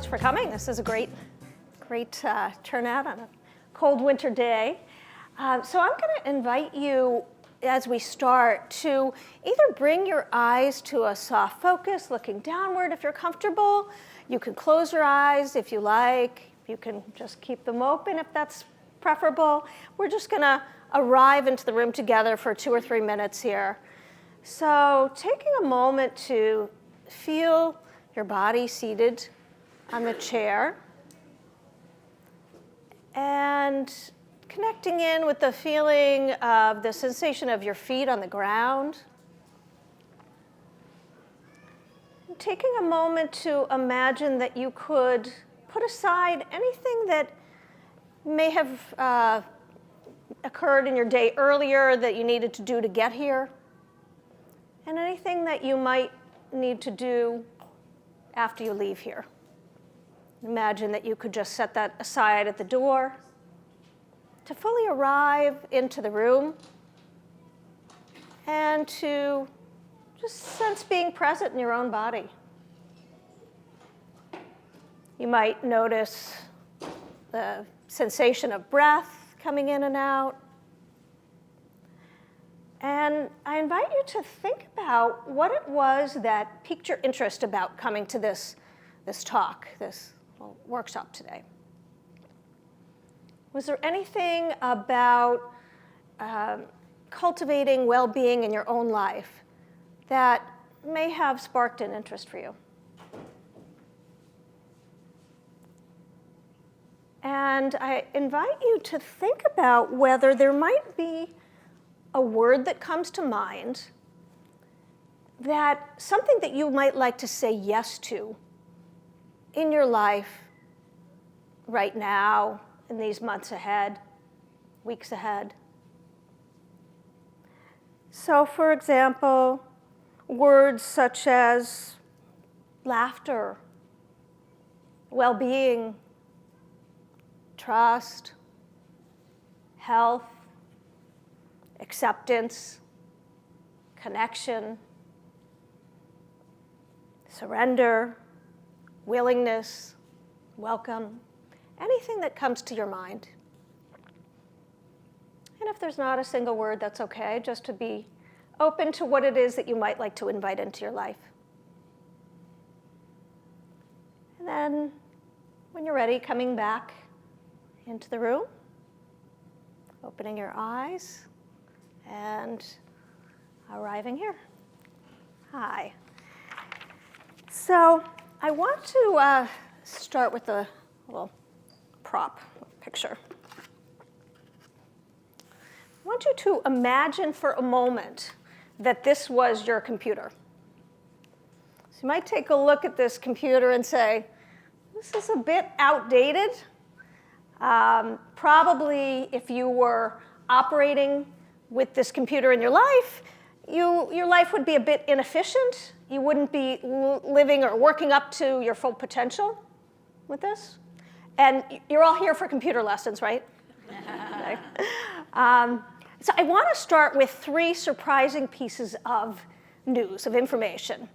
for coming. This is a great turnout on a cold winter day. So I'm going to invite you, as we start, to either bring your eyes to a soft focus, looking downward if you're comfortable. You can close your eyes if you like. You can just keep them open if that's preferable. We're just going to arrive into the room together for 2 or 3 minutes here. So taking a moment to feel your body seated on the chair and connecting in with the feeling of the sensation of your feet on the ground. And taking a moment to imagine that you could put aside anything that may have occurred in your day earlier that you needed to do to get here, and anything that you might need to do after you leave here. Imagine that you could just set that aside at the door to fully arrive into the room and to just sense being present in your own body. You might notice the sensation of breath coming in and out. And I invite you to think about what it was that piqued your interest about coming to this talk, this workshop today. Was there anything about cultivating well-being in your own life that may have sparked an interest for you? And I invite you to think about whether there might be a word that comes to mind, that something that you might like to say yes to in your life right now, in these months ahead, weeks ahead. So, for example, words such as laughter, well-being, trust, health, acceptance, connection, surrender, willingness, welcome, anything that comes to your mind. And if there's not a single word, that's okay, just to be open to what it is that you might like to invite into your life. And then, when you're ready, coming back into the room, opening your eyes, and arriving here. Hi. So I want to start with a little prop picture. I want you to imagine for a moment that this was your computer. So you might take a look at this computer and say, this is a bit outdated. Probably if you were operating with this computer in your life, your life would be a bit inefficient. You wouldn't be living or working up to your full potential with this. And you're all here for computer lessons, right? Okay. So I want to start with 3 surprising pieces of news, of information,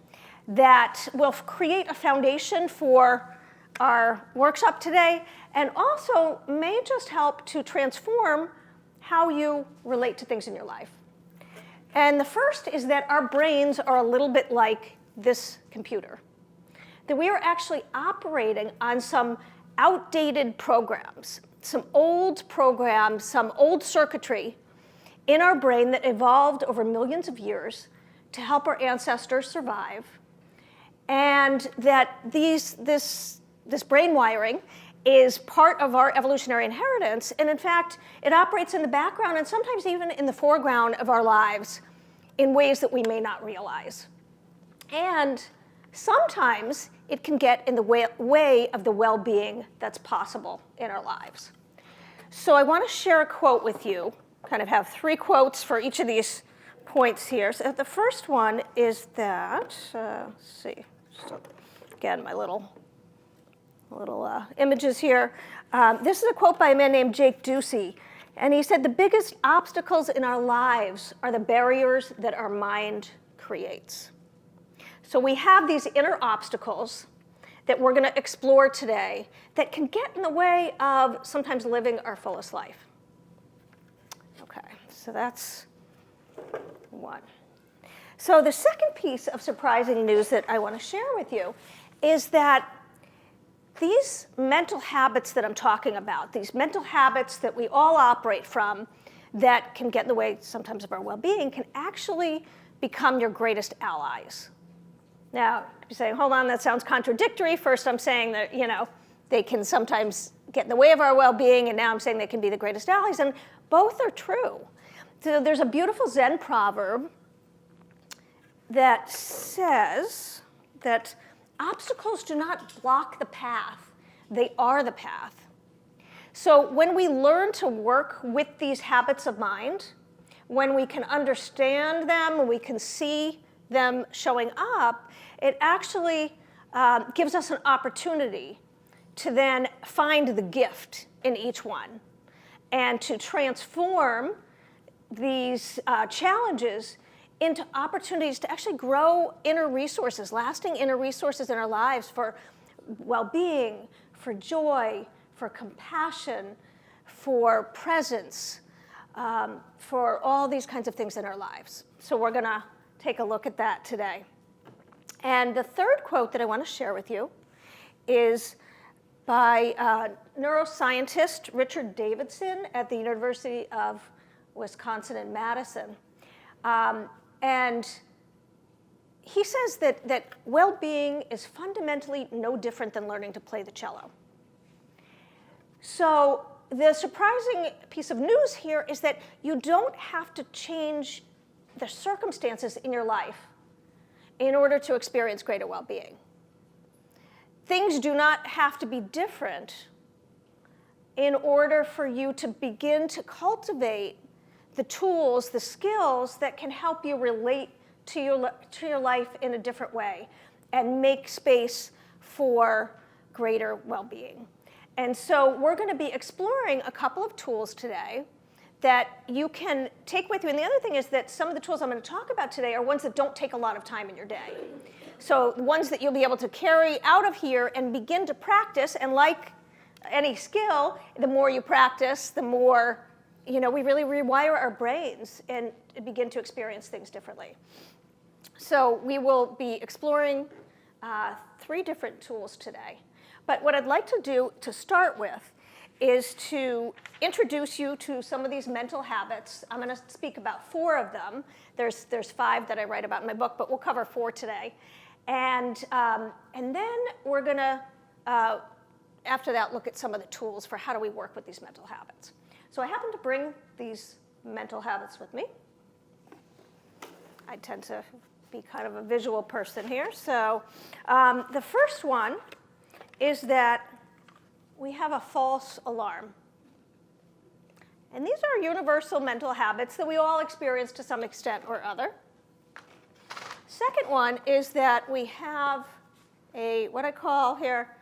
that will create a foundation for our workshop today, and also may just help to transform how you relate to things in your life. And the first is that our brains are a little bit like this computer, that we are actually operating on some outdated programs, some old programs, some old circuitry in our brain that evolved over millions of years to help our ancestors survive, and that this brain wiring is part of our evolutionary inheritance, and in fact, it operates in the background and sometimes even in the foreground of our lives in ways that we may not realize. And sometimes it can get in the way of the well-being that's possible in our lives. So I want to share a quote with you, kind of have 3 quotes for each of these points here. So the first one is that, let's see, so again, my little images here. This is a quote by a man named Jake Ducey, and he said, "The biggest obstacles in our lives are the barriers that our mind creates." So we have these inner obstacles that we're going to explore today that can get in the way of sometimes living our fullest life. Okay, so that's one. So the second piece of surprising news that I want to share with you is that these mental habits that I'm talking about, these mental habits that we all operate from that can get in the way sometimes of our well-being, can actually become your greatest allies. Now, you say, hold on, that sounds contradictory. First, I'm saying that, they can sometimes get in the way of our well-being, and now I'm saying they can be the greatest allies, and both are true. So there's a beautiful Zen proverb that says that obstacles do not block the path, they are the path. So when we learn to work with these habits of mind, when we can understand them, when we can see them showing up, it actually gives us an opportunity to then find the gift in each one and to transform these challenges into opportunities to actually grow inner resources, lasting inner resources in our lives for well-being, for joy, for compassion, for presence, for all these kinds of things in our lives. So we're going to take a look at that today. And the third quote that I want to share with you is by neuroscientist Richard Davidson at the University of Wisconsin in Madison. And he says that well-being is fundamentally no different than learning to play the cello. So the surprising piece of news here is that you don't have to change the circumstances in your life in order to experience greater well-being. Things do not have to be different in order for you to begin to cultivate the tools, the skills that can help you relate to your life in a different way and make space for greater well-being. And so we're going to be exploring a couple of tools today that you can take with you. And the other thing is that some of the tools I'm going to talk about today are ones that don't take a lot of time in your day. So ones that you'll be able to carry out of here and begin to practice. And like any skill, the more you practice, the more we really rewire our brains and begin to experience things differently. So we will be exploring 3 different tools today. But what I'd like to do to start with is to introduce you to some of these mental habits. I'm going to speak about 4 of them. There's 5 that I write about in my book, but we'll cover 4 today. And then we're going to, after that, look at some of the tools for how do we work with these mental habits. So I happen to bring these mental habits with me. I tend to be kind of a visual person here. So the first one is that we have a false alarm. And these are universal mental habits that we all experience to some extent or other. Second one is that we have what I call here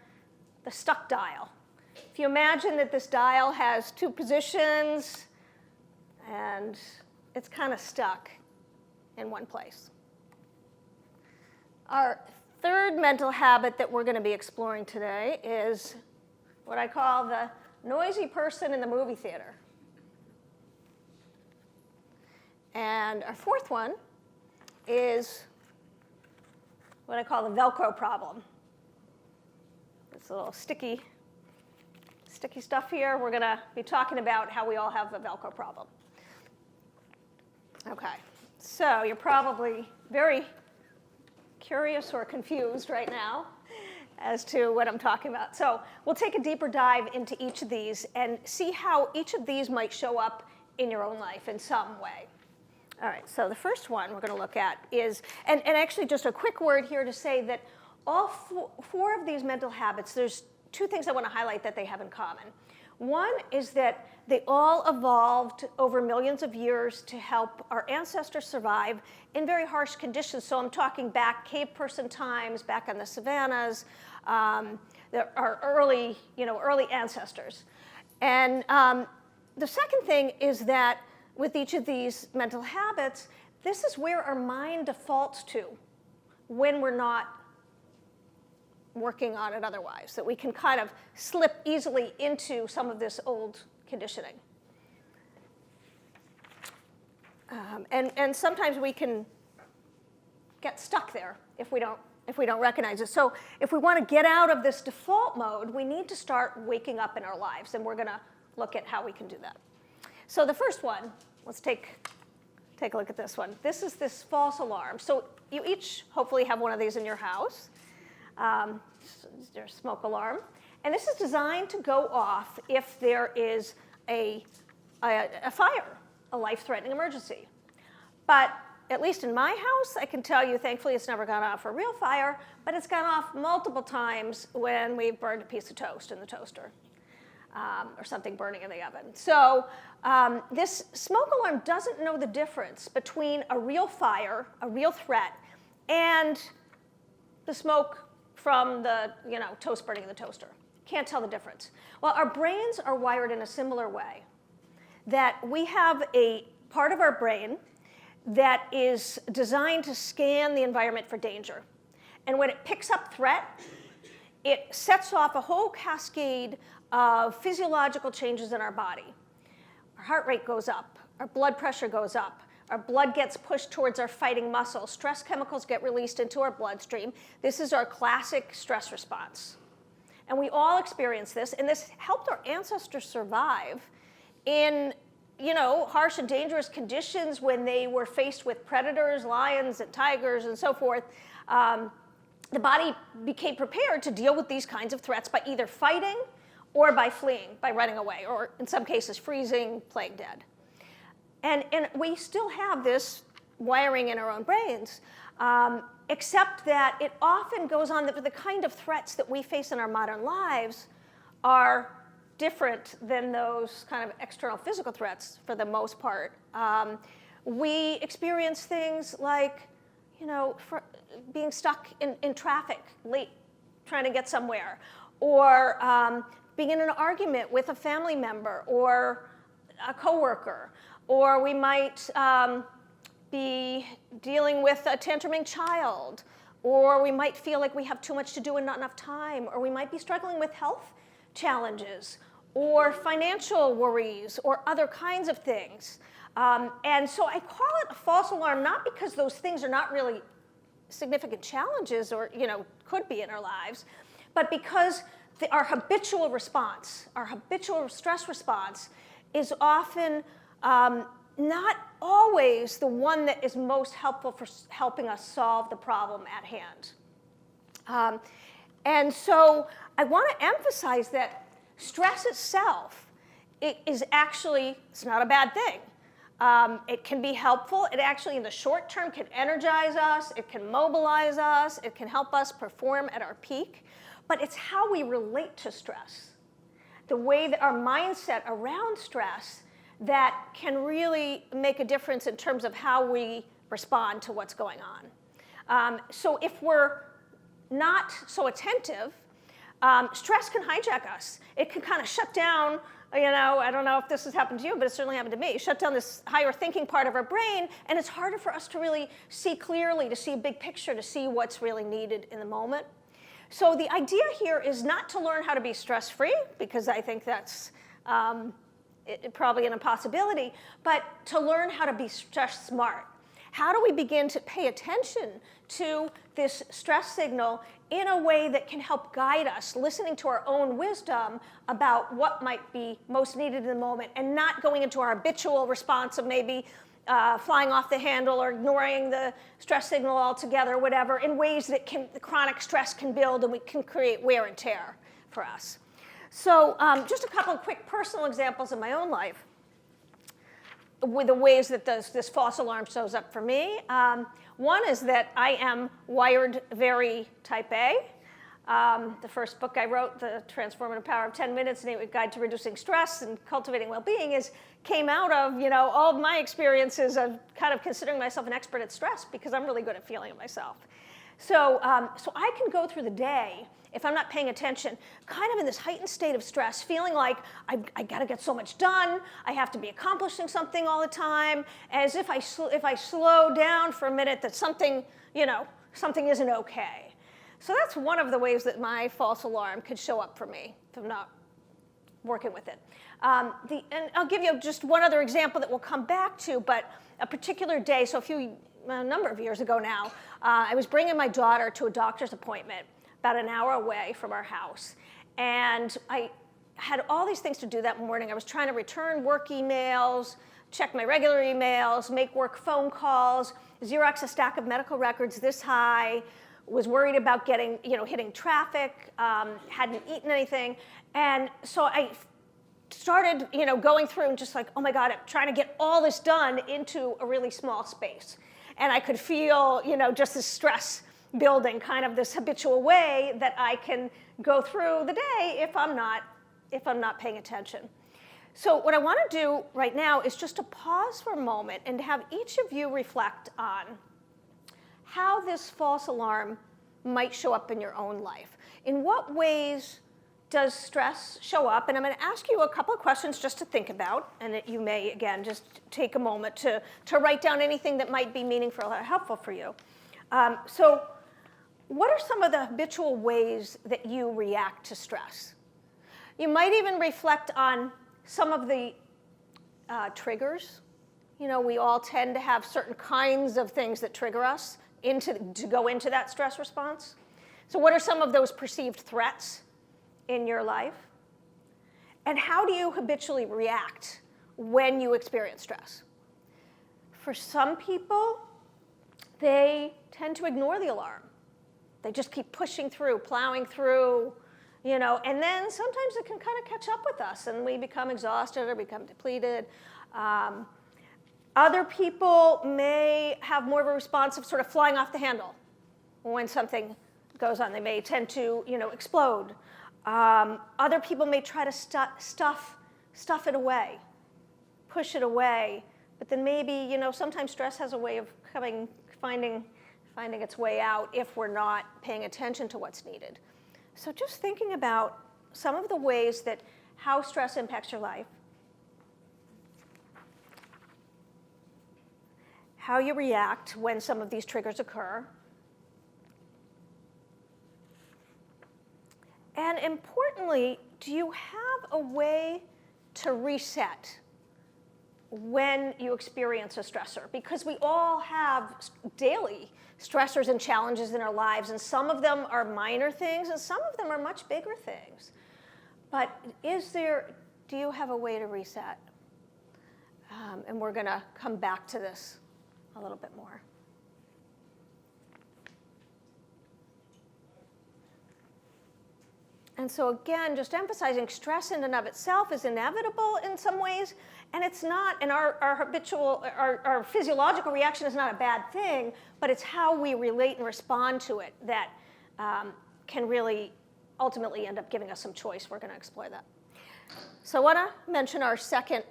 the stuck dial. If you imagine that this dial has 2 positions and it's kind of stuck in one place. Our third mental habit that we're going to be exploring today is what I call the noisy person in the movie theater. And our fourth one is what I call the Velcro problem. It's a little sticky stuff here. We're going to be talking about how we all have a Velcro problem. Okay, so you're probably very curious or confused right now as to what I'm talking about. So we'll take a deeper dive into each of these and see how each of these might show up in your own life in some way. All right, so the first one we're going to look at is, and actually just a quick word here to say that all 4 of these mental habits, there's 2 things I want to highlight that they have in common. One is that they all evolved over millions of years to help our ancestors survive in very harsh conditions. So I'm talking back cave person times, back on the savannas, our early ancestors. And the second thing is that with each of these mental habits, this is where our mind defaults to when we're not working on it otherwise, that we can kind of slip easily into some of this old conditioning. And sometimes we can get stuck there if we don't recognize it. So if we want to get out of this default mode, we need to start waking up in our lives, and we're going to look at how we can do that. So the first one, let's take a look at this one. This is this false alarm. So you each hopefully have one of these in your house. Their smoke alarm. And this is designed to go off if there is a fire, a life-threatening emergency. But at least in my house, I can tell you, thankfully, it's never gone off for a real fire, but it's gone off multiple times when we've burned a piece of toast in the toaster, or something burning in the oven. So this smoke alarm doesn't know the difference between a real fire, a real threat, and the smoke from the toast burning in the toaster. Can't tell the difference. Well, our brains are wired in a similar way, that we have a part of our brain that is designed to scan the environment for danger. And when it picks up threat, it sets off a whole cascade of physiological changes in our body. Our heart rate goes up, our blood pressure goes up, our blood gets pushed towards our fighting muscle, stress chemicals get released into our bloodstream. This is our classic stress response. And we all experience this, and this helped our ancestors survive in harsh and dangerous conditions when they were faced with predators, lions and tigers and so forth. The body became prepared to deal with these kinds of threats by either fighting or by fleeing, by running away, or in some cases freezing, playing dead. And we still have this wiring in our own brains, except that it often goes on that the kind of threats that we face in our modern lives are different than those kind of external physical threats for the most part. We experience things like, being stuck in traffic late trying to get somewhere, or being in an argument with a family member or a coworker, or we might be dealing with a tantruming child, or we might feel like we have too much to do and not enough time, or we might be struggling with health challenges or financial worries or other kinds of things. And so I call it a false alarm, not because those things are not really significant challenges or could be in our lives, but because our habitual response, our habitual stress response is often not always the one that is most helpful for helping us solve the problem at hand. And so I want to emphasize that stress itself it's not a bad thing. It can be helpful. It actually, in the short term, can energize us. It can mobilize us. It can help us perform at our peak. But it's how we relate to stress, the way that our mindset around stress, that can really make a difference in terms of how we respond to what's going on. So if we're not so attentive, stress can hijack us. It can kind of shut down, I don't know if this has happened to you, but it certainly happened to me. Shut down this higher thinking part of our brain, and it's harder for us to really see clearly, to see a big picture, to see what's really needed in the moment. So the idea here is not to learn how to be stress-free, because I think that's probably an impossibility, but to learn how to be stress-smart. How do we begin to pay attention to this stress signal in a way that can help guide us, listening to our own wisdom about what might be most needed in the moment, and not going into our habitual response of maybe flying off the handle or ignoring the stress signal altogether, whatever, in ways that the chronic stress can build and we can create wear and tear for us. So just a couple of quick personal examples in my own life with the ways that this false alarm shows up for me. One is that I am wired very type A. The first book I wrote, The Transformative Power of 10 Minutes, a Guide to Reducing Stress and Cultivating Well-Being, came out of all of my experiences of kind of considering myself an expert at stress, because I'm really good at feeling it myself. So I can go through the day, if I'm not paying attention, kind of in this heightened state of stress, feeling like I got to get so much done, I have to be accomplishing something all the time, as if I slow down for a minute, that something isn't okay. So that's one of the ways that my false alarm could show up for me if I'm not working with it. And I'll give you just one other example that we'll come back to, but a particular day, so a number of years ago now, I was bringing my daughter to a doctor's appointment about an hour away from our house. And I had all these things to do that morning. I was trying to return work emails, check my regular emails, make work phone calls, Xerox a stack of medical records this high, was worried about hitting traffic, hadn't eaten anything. And so I started, going through and just like, oh my God, I'm trying to get all this done into a really small space. And I could feel, just this stress building, kind of this habitual way that I can go through the day if I'm not paying attention. So what I want to do right now is just to pause for a moment and have each of you reflect on how this false alarm might show up in your own life. In what ways does stress show up? And I'm going to ask you a couple of questions just to think about, and that you may, again, just take a moment to write down anything that might be meaningful or helpful for you. So what are some of the habitual ways that you react to stress? You might even reflect on some of the triggers. We all tend to have certain kinds of things that trigger us to go into that stress response. So what are some of those perceived threats in your life? And how do you habitually react when you experience stress? For some people, they tend to ignore the alarm. They just keep pushing through, plowing through, and then sometimes it can kind of catch up with us and we become exhausted or become depleted. Other people may have more of a response of sort of flying off the handle when something goes on. They may tend to, explode. Other people may try to stuff it away, push it away, but then maybe, sometimes stress has a way of finding its way out if we're not paying attention to what's needed. So just thinking about some of the ways that how stress impacts your life, how you react when some of these triggers occur, and importantly, do you have a way to reset when you experience a stressor? Because we all have daily stressors and challenges in our lives, and some of them are minor things, and some of them are much bigger things. But do you have a way to reset? And we're going to come back to this a little bit more. And so again, just emphasizing stress in and of itself is inevitable in some ways, and it's not, and our physiological reaction is not a bad thing, but it's how we relate and respond to it that can really ultimately end up giving us some choice. We're going to explore that. So I want to mention our second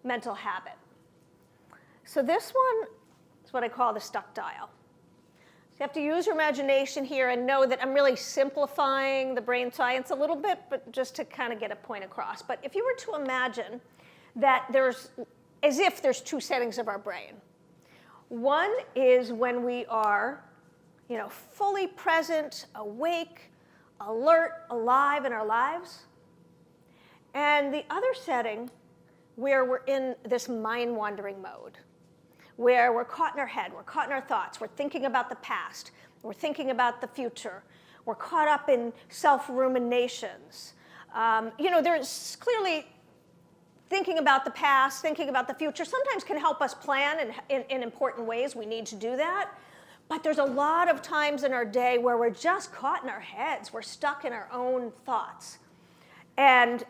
mental habit. So this one is what I call the stuck dial. So you have to use your imagination here and know that I'm really simplifying the brain science a little bit, but just to kind of get a point across. But if you were to imagine that there's two settings of our brain. One is when we are, fully present, awake, alert, alive in our lives. And the other setting where we're in this mind-wandering mode, where we're caught in our head, we're caught in our thoughts, we're thinking about the past, we're thinking about the future, we're caught up in self-ruminations. There's clearly thinking about the past, thinking about the future sometimes can help us plan in important ways. We need to do that. But there's a lot of times in our day where we're just caught in our heads. We're stuck in our own thoughts. And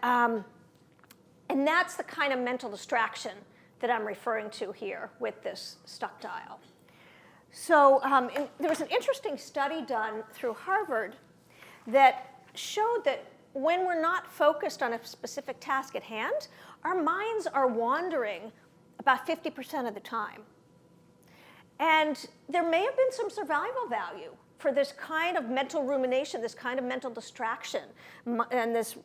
that's the kind of mental distraction that I'm referring to here with this stuck dial. So there was an interesting study done through Harvard that showed that when we're not focused on a specific task at hand, our minds are wandering about 50% of the time. And there may have been some survival value for this kind of mental rumination, this kind of mental distraction, and this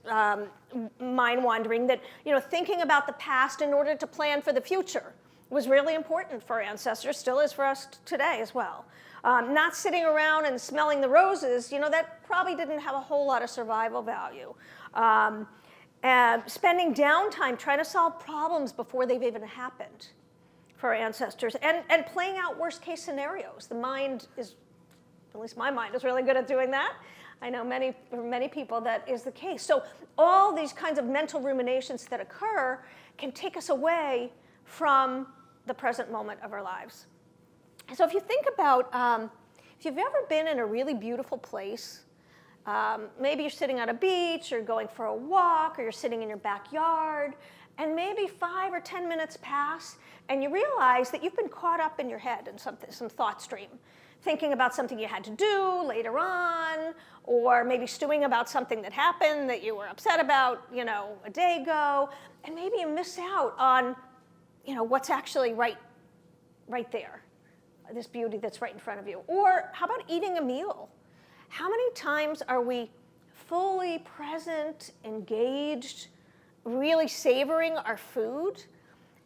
mind wandering that, thinking about the past in order to plan for the future was really important for our ancestors, still is for us today as well. Not sitting around and smelling the roses, that probably didn't have a whole lot of survival value. And spending downtime trying to solve problems before they've even happened for our ancestors, and playing out worst case scenarios. The mind is, at least my mind is really good at doing that. I know for many people that is the case. So all these kinds of mental ruminations that occur can take us away from the present moment of our lives. So if you think about, if you've ever been in a really beautiful place, maybe you're sitting on a beach, or going for a walk, or you're sitting in your backyard, and maybe 5 or 10 minutes pass, and you realize that you've been caught up in your head in some thought stream, thinking about something you had to do later on, or maybe stewing about something that happened that you were upset about, a day ago, and maybe you miss out on, what's actually right there, this beauty that's right in front of you. Or how about eating a meal? How many times are we fully present, engaged, really savoring our food?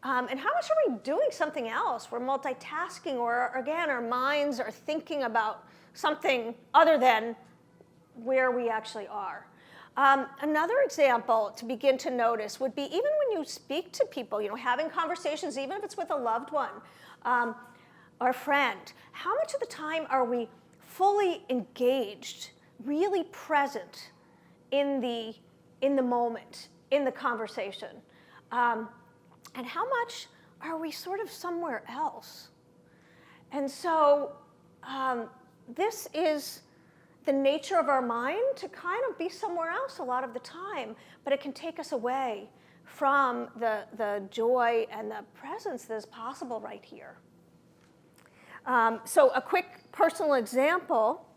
And how much are we doing something else? We're multitasking, or again, our minds are thinking about something other than where we actually are. Another example to begin to notice would be even when you speak to people, having conversations, even if it's with a loved one or a friend, how much of the time are we fully engaged, really present in the moment, in the conversation? And how much are we sort of somewhere else? And so this is the nature of our mind, to kind of be somewhere else a lot of the time, but it can take us away from the joy and the presence that is possible right here. So a quick personal example,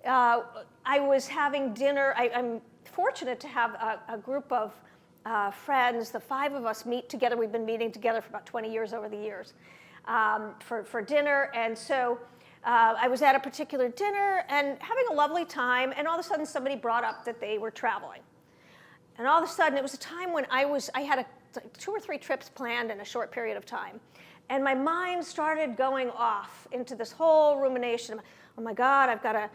I was having dinner. I'm fortunate to have a group of friends. The 5 of us meet together. We've been meeting together for about 20 years over the years for dinner. And so I was at a particular dinner and having a lovely time, and all of a sudden somebody brought up that they were traveling. And all of a sudden it was a time when I had 2 or 3 trips planned in a short period of time. And my mind started going off into this whole rumination. Oh my God, I've got to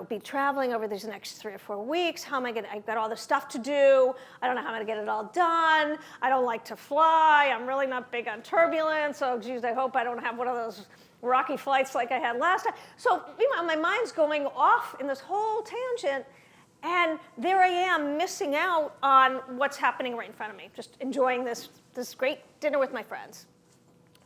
be traveling over these next 3 or 4 weeks. How am I gonna, I've got all this stuff to do. I don't know how I'm gonna get it all done. I don't like to fly. I'm really not big on turbulence. So geez, I hope I don't have one of those rocky flights like I had last time. So my mind's going off in this whole tangent, and there I am missing out on what's happening right in front of me, just enjoying this great dinner with my friends.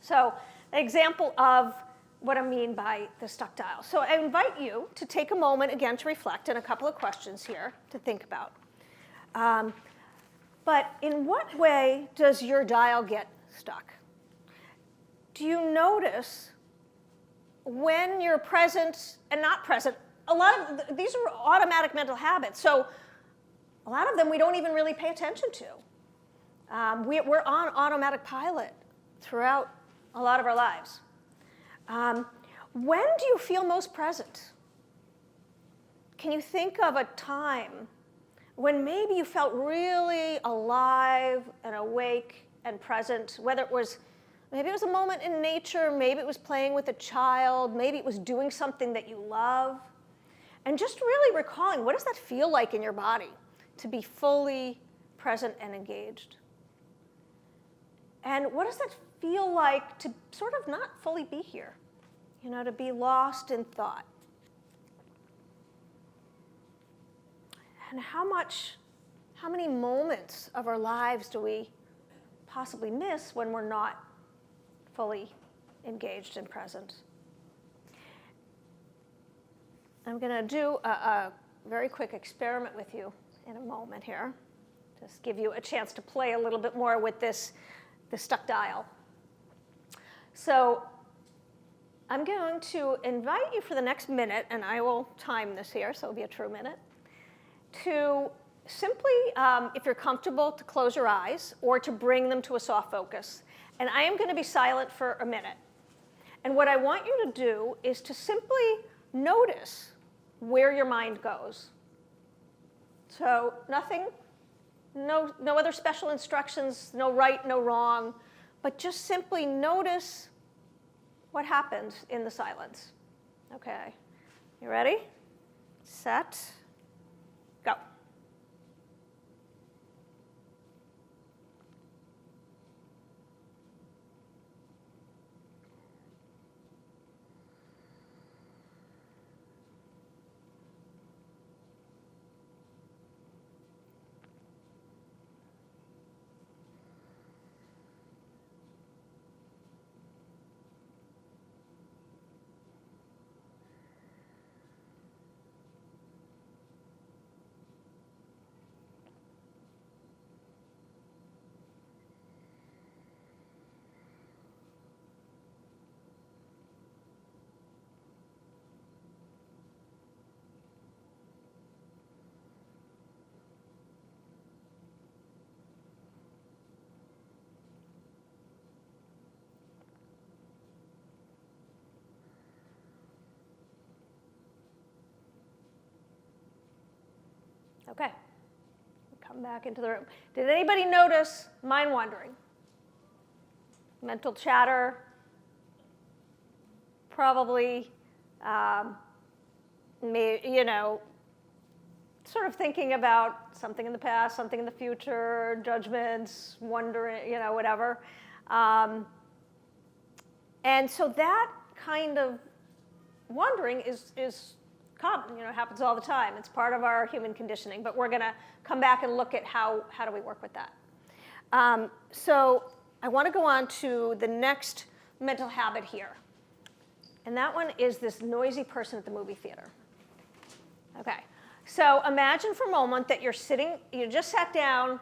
So an example of what I mean by the stuck dial. So I invite you to take a moment again to reflect, and a couple of questions here to think about. But in what way does your dial get stuck? Do you notice when you're present and not present? A lot of these are automatic mental habits, so a lot of them we don't even really pay attention to. We're on automatic pilot throughout a lot of our lives. When do you feel most present? Can you think of a time when maybe you felt really alive and awake and present, whether maybe it was a moment in nature, maybe it was playing with a child, maybe it was doing something that you love, and just really recalling, what does that feel like in your body to be fully present and engaged? And what does that feel like to sort of not fully be here, to be lost in thought? And how many moments of our lives do we possibly miss when we're not fully engaged and present? I'm going to do a very quick experiment with you in a moment here. Just give you a chance to play a little bit more with the stuck dial. So I'm going to invite you for the next minute, and I will time this here, so it'll be a true minute, to simply, if you're comfortable, to close your eyes or to bring them to a soft focus. And I am going to be silent for a minute. And what I want you to do is to simply notice where your mind goes. So nothing, no other special instructions, no right, no wrong, but just simply notice what happens in the silence. Okay, you ready? Set, go. Okay, come back into the room. Did anybody notice mind wandering? Mental chatter? Probably, sort of thinking about something in the past, something in the future, judgments, wondering, whatever. And so that kind of wandering is common, happens all the time. It's part of our human conditioning, but we're going to come back and look at how do we work with that. So I want to go on to the next mental habit here. And that one is this noisy person at the movie theater. Okay, so imagine for a moment that you just sat down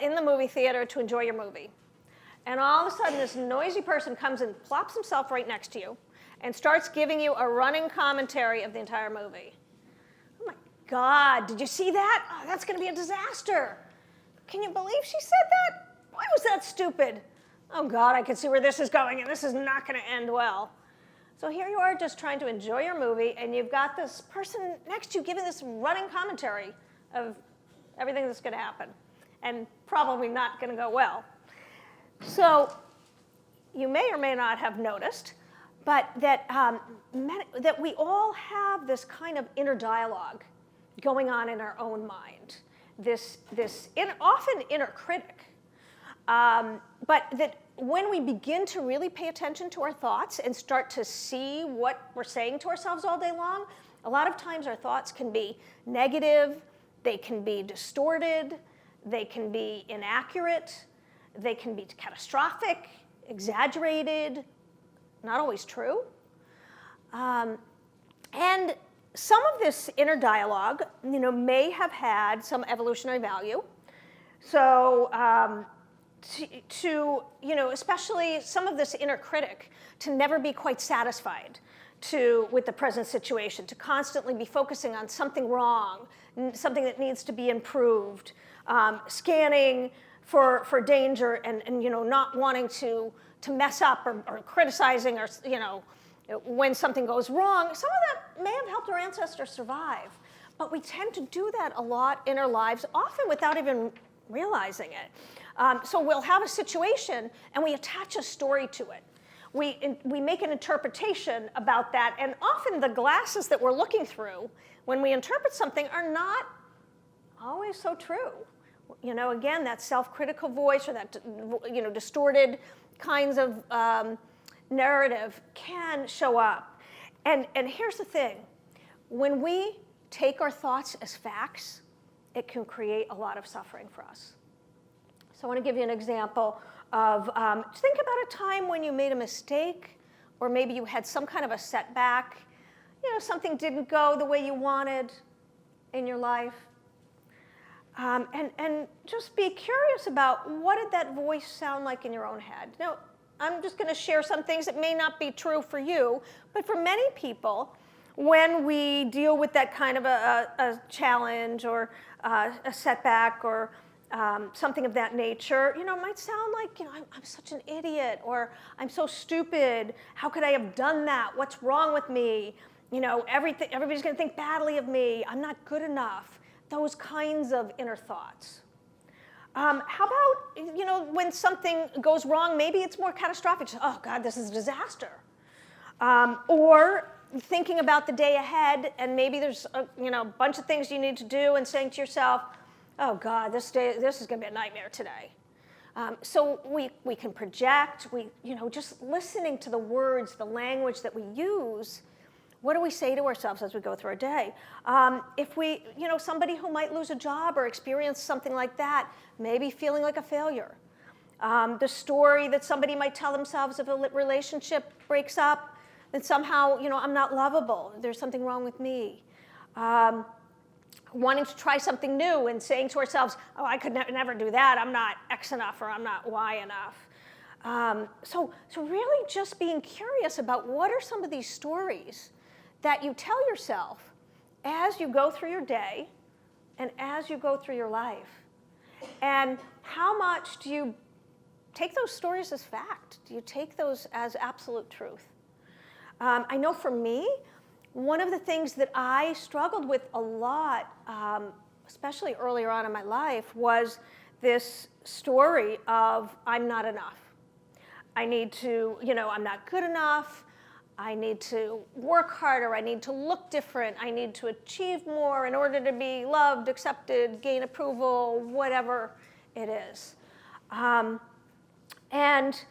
in the movie theater to enjoy your movie. And all of a sudden this noisy person comes and plops himself right next to you and starts giving you a running commentary of the entire movie. Oh my God, did you see that? Oh, that's going to be a disaster. Can you believe she said that? Why was that stupid? Oh God, I can see where this is going, and this is not going to end well. So here you are just trying to enjoy your movie, and you've got this person next to you giving this running commentary of everything that's going to happen, and probably not going to go well. So you may or may not have noticed, but that we all have this kind of inner dialogue going on in our own mind, this often inner critic. But that when we begin to really pay attention to our thoughts and start to see what we're saying to ourselves all day long, a lot of times our thoughts can be negative, they can be distorted, they can be inaccurate, they can be catastrophic, exaggerated, not always true. And some of this inner dialogue, may have had some evolutionary value. So especially some of this inner critic, to never be quite satisfied with the present situation, to constantly be focusing on something wrong, something that needs to be improved, scanning for danger and not wanting to mess up or criticizing or when something goes wrong. Some of that may have helped our ancestors survive, but we tend to do that a lot in our lives, often without even realizing it. So we'll have a situation and we attach a story to it. We make an interpretation about that, and often the glasses that we're looking through when we interpret something are not always so true. Again, that self-critical voice or that distorted kinds of narrative can show up. And here's the thing. When we take our thoughts as facts, it can create a lot of suffering for us. So I want to give you an example of, think about a time when you made a mistake, or maybe you had some kind of a setback, something didn't go the way you wanted in your life. And just be curious about, what did that voice sound like in your own head? Now, I'm just going to share some things that may not be true for you, but for many people, when we deal with that kind of a challenge or a setback or something of that nature, it might sound like, I'm such an idiot, or I'm so stupid. How could I have done that? What's wrong with me? Everybody's going to think badly of me. I'm not good enough. Those kinds of inner thoughts. How about, when something goes wrong, maybe it's more catastrophic. Oh, God, this is a disaster. Or thinking about the day ahead, and maybe there's a bunch of things you need to do, and saying to yourself, oh, God, this is going to be a nightmare today. So we can project, just listening to the words, the language that we use. What do we say to ourselves as we go through our day? If we, somebody who might lose a job or experience something like that, maybe feeling like a failure. The story that somebody might tell themselves if a relationship breaks up, then somehow, I'm not lovable. There's something wrong with me. Wanting to try something new and saying to ourselves, oh, I could never do that. I'm not X enough, or I'm not Y enough. So really just being curious about what are some of these stories that you tell yourself as you go through your day and as you go through your life. And how much do you take those stories as fact? Do you take those as absolute truth? I know for me, one of the things that I struggled with a lot, especially earlier on in my life, was this story of I'm not enough. I need to, I'm not good enough. I need to work harder. I need to look different. I need to achieve more in order to be loved, accepted, gain approval, whatever it is. And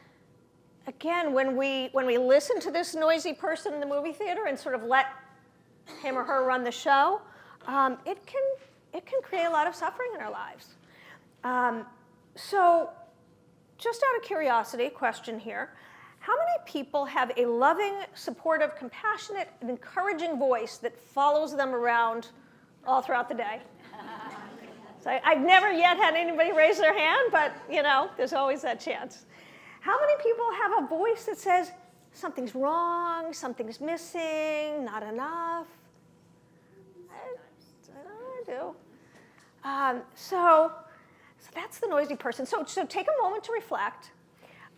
again, when we listen to this noisy person in the movie theater and sort of let him or her run the show, it can create a lot of suffering in our lives. So just out of curiosity, question here. How many people have a loving, supportive, compassionate, and encouraging voice that follows them around all throughout the day? So I've never yet had anybody raise their hand, but there's always that chance. How many people have a voice that says, something's wrong, something's missing, not enough? I do. So that's the noisy person. So take a moment to reflect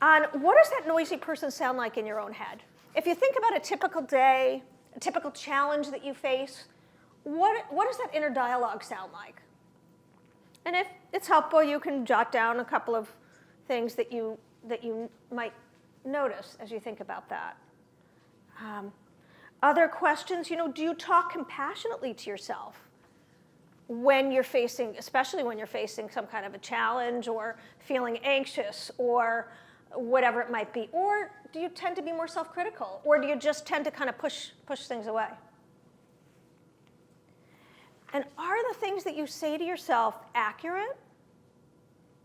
on what does that noisy person sound like in your own head? If you think about a typical day, a typical challenge that you face, what does that inner dialogue sound like? And if it's helpful, you can jot down a couple of things that you might notice as you think about that. Other questions, do you talk compassionately to yourself when you're facing, especially when you're facing some kind of a challenge or feeling anxious or whatever it might be? Or do you tend to be more self-critical? Or do you just tend to kind of push things away? And are the things that you say to yourself accurate?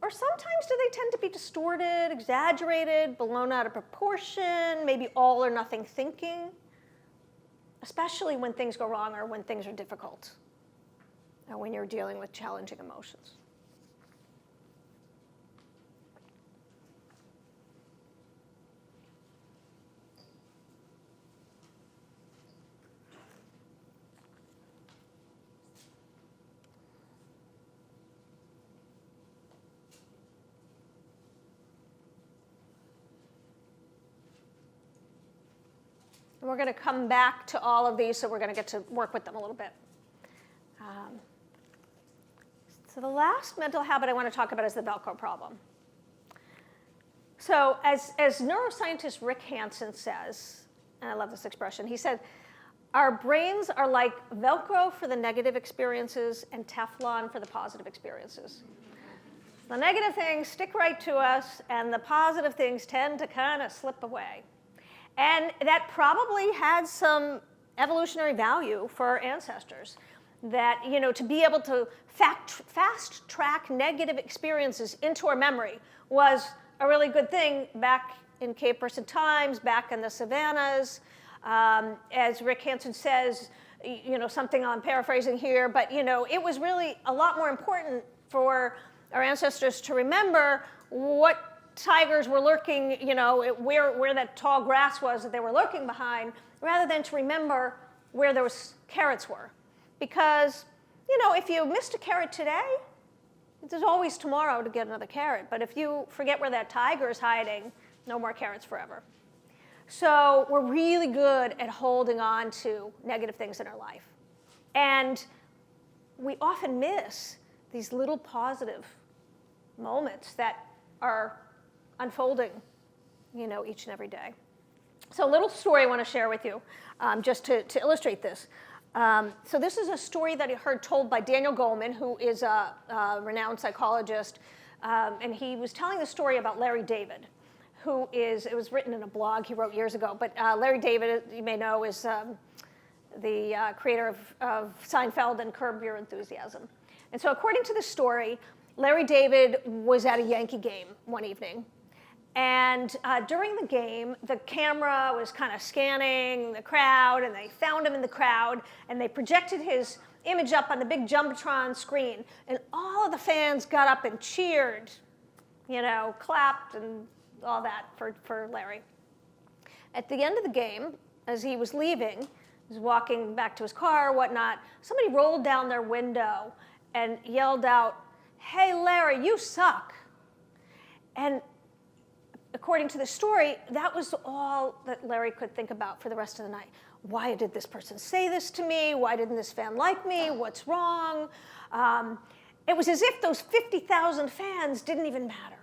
Or sometimes do they tend to be distorted, exaggerated, blown out of proportion, maybe all or nothing thinking? Especially when things go wrong or when things are difficult, or when you're dealing with challenging emotions. And we're going to come back to all of these, so we're going to get to work with them a little bit. So the last mental habit I want to talk about is the Velcro problem. So as neuroscientist Rick Hansen says, and I love this expression, he said, our brains are like Velcro for the negative experiences and Teflon for the positive experiences. The negative things stick right to us, and the positive things tend to kind of slip away. And that probably had some evolutionary value for our ancestors, that, to be able to fast track negative experiences into our memory was a really good thing back in cave person times, back in the savannas. As Rick Hansen says, something I'm paraphrasing here, but it was really a lot more important for our ancestors to remember what tigers were lurking, where that tall grass was that they were lurking behind, rather than to remember where those carrots were. Because, if you missed a carrot today, there's always tomorrow to get another carrot. But if you forget where that tiger is hiding, no more carrots forever. So we're really good at holding on to negative things in our life. And we often miss these little positive moments that are unfolding, each and every day. So a little story I want to share with you, just to illustrate this. So this is a story that I heard told by Daniel Goleman, who is a renowned psychologist, and he was telling the story about Larry David, it was written in a blog he wrote years ago, but Larry David, you may know, is the creator of Seinfeld and Curb Your Enthusiasm. And so according to the story, Larry David was at a Yankee game one evening. And during the game, the camera was kind of scanning the crowd, and they found him in the crowd, and they projected his image up on the big Jumbotron screen. And all of the fans got up and cheered, clapped and all that for Larry. At the end of the game, as he was leaving, he was walking back to his car or whatnot, somebody rolled down their window and yelled out, "Hey, Larry, you suck." And according to the story, that was all that Larry could think about for the rest of the night. Why did this person say this to me? Why didn't this fan like me? What's wrong? It was as if those 50,000 fans didn't even matter.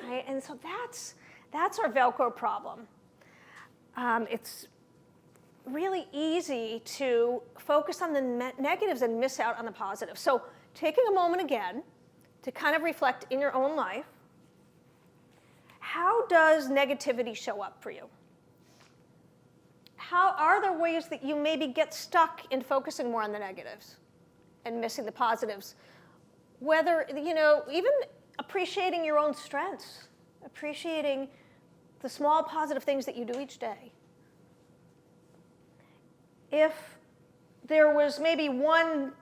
Right? And so that's our Velcro problem. It's really easy to focus on the negatives and miss out on the positives. So taking a moment again to kind of reflect in your own life, how does negativity show up for you? How are there ways that you maybe get stuck in focusing more on the negatives and missing the positives? Whether, even appreciating your own strengths, appreciating the small positive things that you do each day. If there was maybe one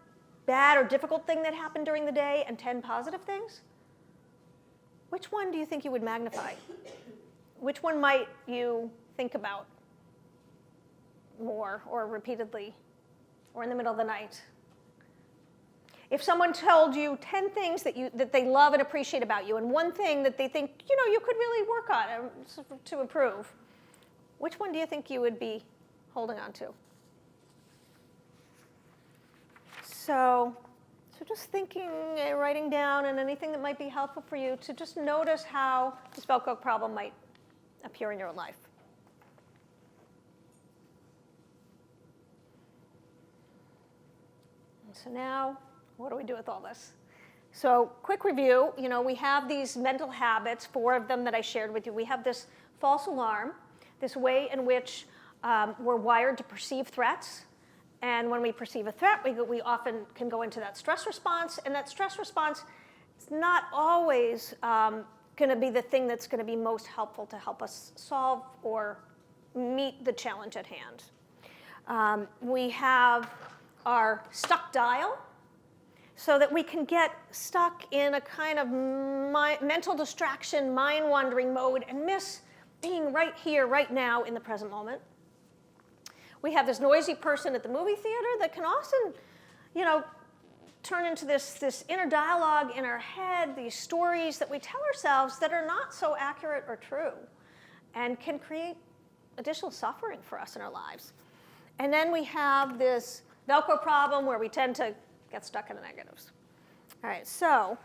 bad or difficult thing that happened during the day and 10 positive things, which one do you think you would magnify? Which one might you think about more or repeatedly or in the middle of the night? If someone told you 10 things that they love and appreciate about you and one thing that they think, you could really work on to improve, which one do you think you would be holding on to? So just thinking, writing down, and anything that might be helpful for you to just notice how this Velcro problem might appear in your life. And so now, what do we do with all this? So quick review, we have these mental habits, 4 of them that I shared with you. We have this false alarm, this way in which we're wired to perceive threats. And when we perceive a threat, we often can go into that stress response. And that stress response is not always going to be the thing that's going to be most helpful to help us solve or meet the challenge at hand. We have our stuck dial, so that we can get stuck in a kind of mental distraction, mind-wandering mode and miss being right here, right now, in the present moment. We have this noisy person at the movie theater that can often, turn into this inner dialogue in our head, these stories that we tell ourselves that are not so accurate or true and can create additional suffering for us in our lives. And then we have this Velcro problem where we tend to get stuck in the negatives. All right, so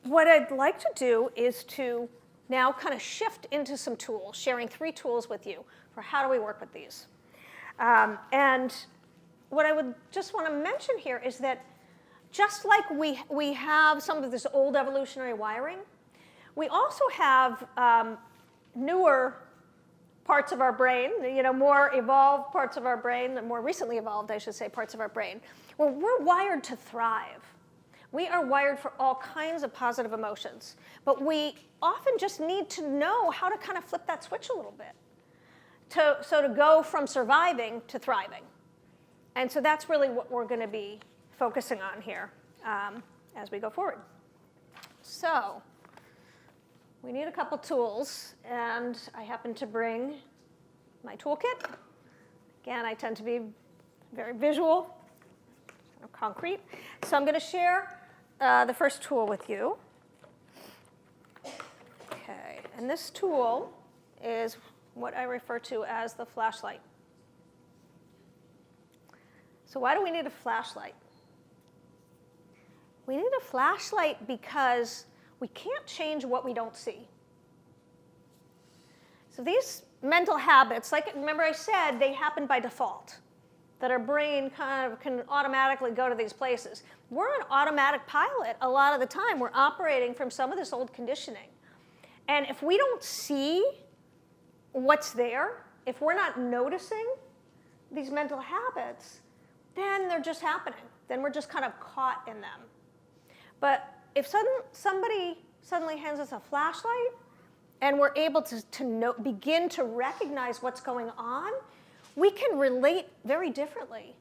what I'd like to do is to now kind of shift into some tools, sharing 3 tools with you for how do we work with these. And what I would just want to mention here is that just like we have some of this old evolutionary wiring, we also have newer parts of our brain, more evolved parts of our brain, more recently evolved, I should say, parts of our brain, where we're wired to thrive. We are wired for all kinds of positive emotions, but we often just need to know how to kind of flip that switch a little bit, to go from surviving to thriving. And so that's really what we're going to be focusing on here as we go forward. So we need a couple tools, and I happen to bring my toolkit. Again, I tend to be very visual, concrete. So I'm going to share the first tool with you. Okay, and this tool is what I refer to as the flashlight. So why do we need a flashlight? We need a flashlight because we can't change what we don't see. So these mental habits, like remember I said, they happen by default, that our brain kind of can automatically go to these places. We're an automatic pilot a lot of the time. We're operating from some of this old conditioning. And if we don't see what's there, if we're not noticing these mental habits, then they're just happening. Then we're just kind of caught in them. But if somebody suddenly hands us a flashlight and we're able to begin to recognize what's going on, we can relate very differently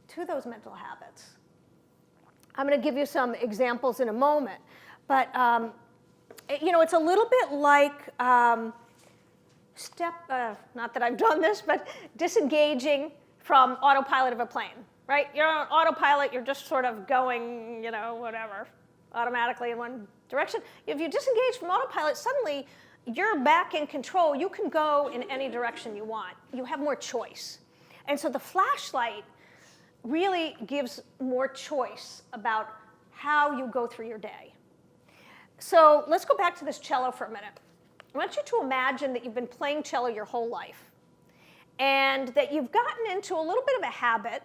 to those mental habits. I'm going to give you some examples in a moment. But it's a little bit like not that I've done this, but disengaging from autopilot of a plane, right? You're on autopilot, you're just sort of going, whatever, automatically in one direction. If you disengage from autopilot, suddenly you're back in control. You can go in any direction you want. You have more choice. And so the flashlight really gives more choice about how you go through your day. So let's go back to this cello for a minute. I want you to imagine that you've been playing cello your whole life and that you've gotten into a little bit of a habit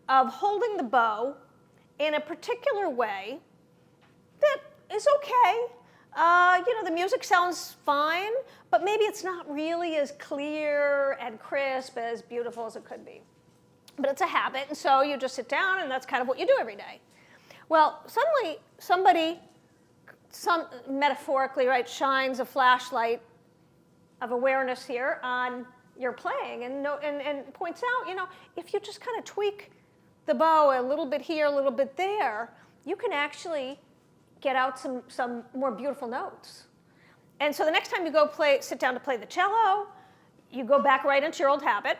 of holding the bow in a particular way that is okay. The music sounds fine, but maybe it's not really as clear and crisp, as beautiful as it could be. But it's a habit, and so you just sit down, and that's kind of what you do every day. Well, suddenly somebody, metaphorically, right, shines a flashlight of awareness here on your playing and points out, if you just kind of tweak the bow a little bit here, a little bit there, you can actually get out some more beautiful notes. And so the next time you sit down to play the cello, you go back right into your old habit,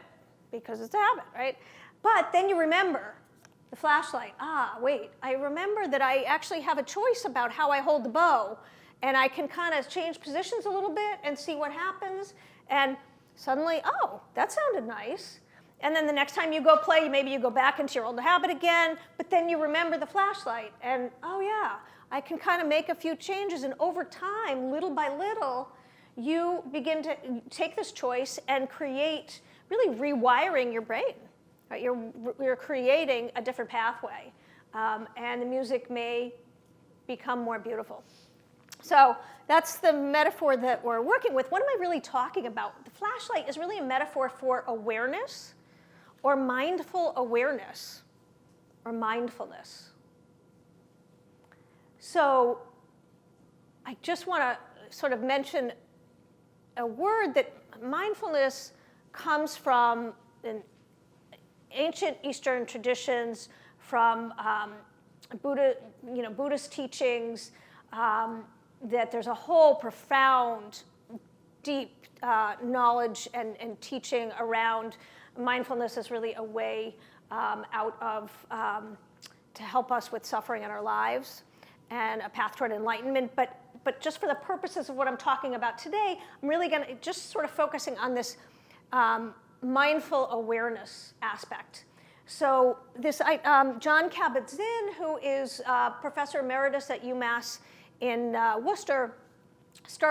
because it's a habit, right? But then you remember the flashlight. Wait, I remember that I actually have a choice about how I hold the bow, and I can kind of change positions a little bit and see what happens, and suddenly, that sounded nice. And then the next time you go play, maybe you go back into your old habit again, but then you remember the flashlight, and I can kind of make a few changes, and over time, little by little, you begin to take this choice and create, really rewiring your brain. Right? You're creating a different pathway, and the music may become more beautiful. So that's the metaphor that we're working with. What am I really talking about? The flashlight is really a metaphor for awareness, or mindful awareness, or mindfulness. So I just want to sort of mention a word that mindfulness comes from in ancient Eastern traditions, from Buddhist teachings, that there's a whole profound, deep knowledge and teaching around mindfulness as really a way out of, to help us with suffering in our lives and a path toward enlightenment. But just for the purposes of what I'm talking about today, I'm really going to just sort of focusing on this mindful awareness aspect. So this John Kabat-Zinn, who is professor emeritus at UMass in Worcester,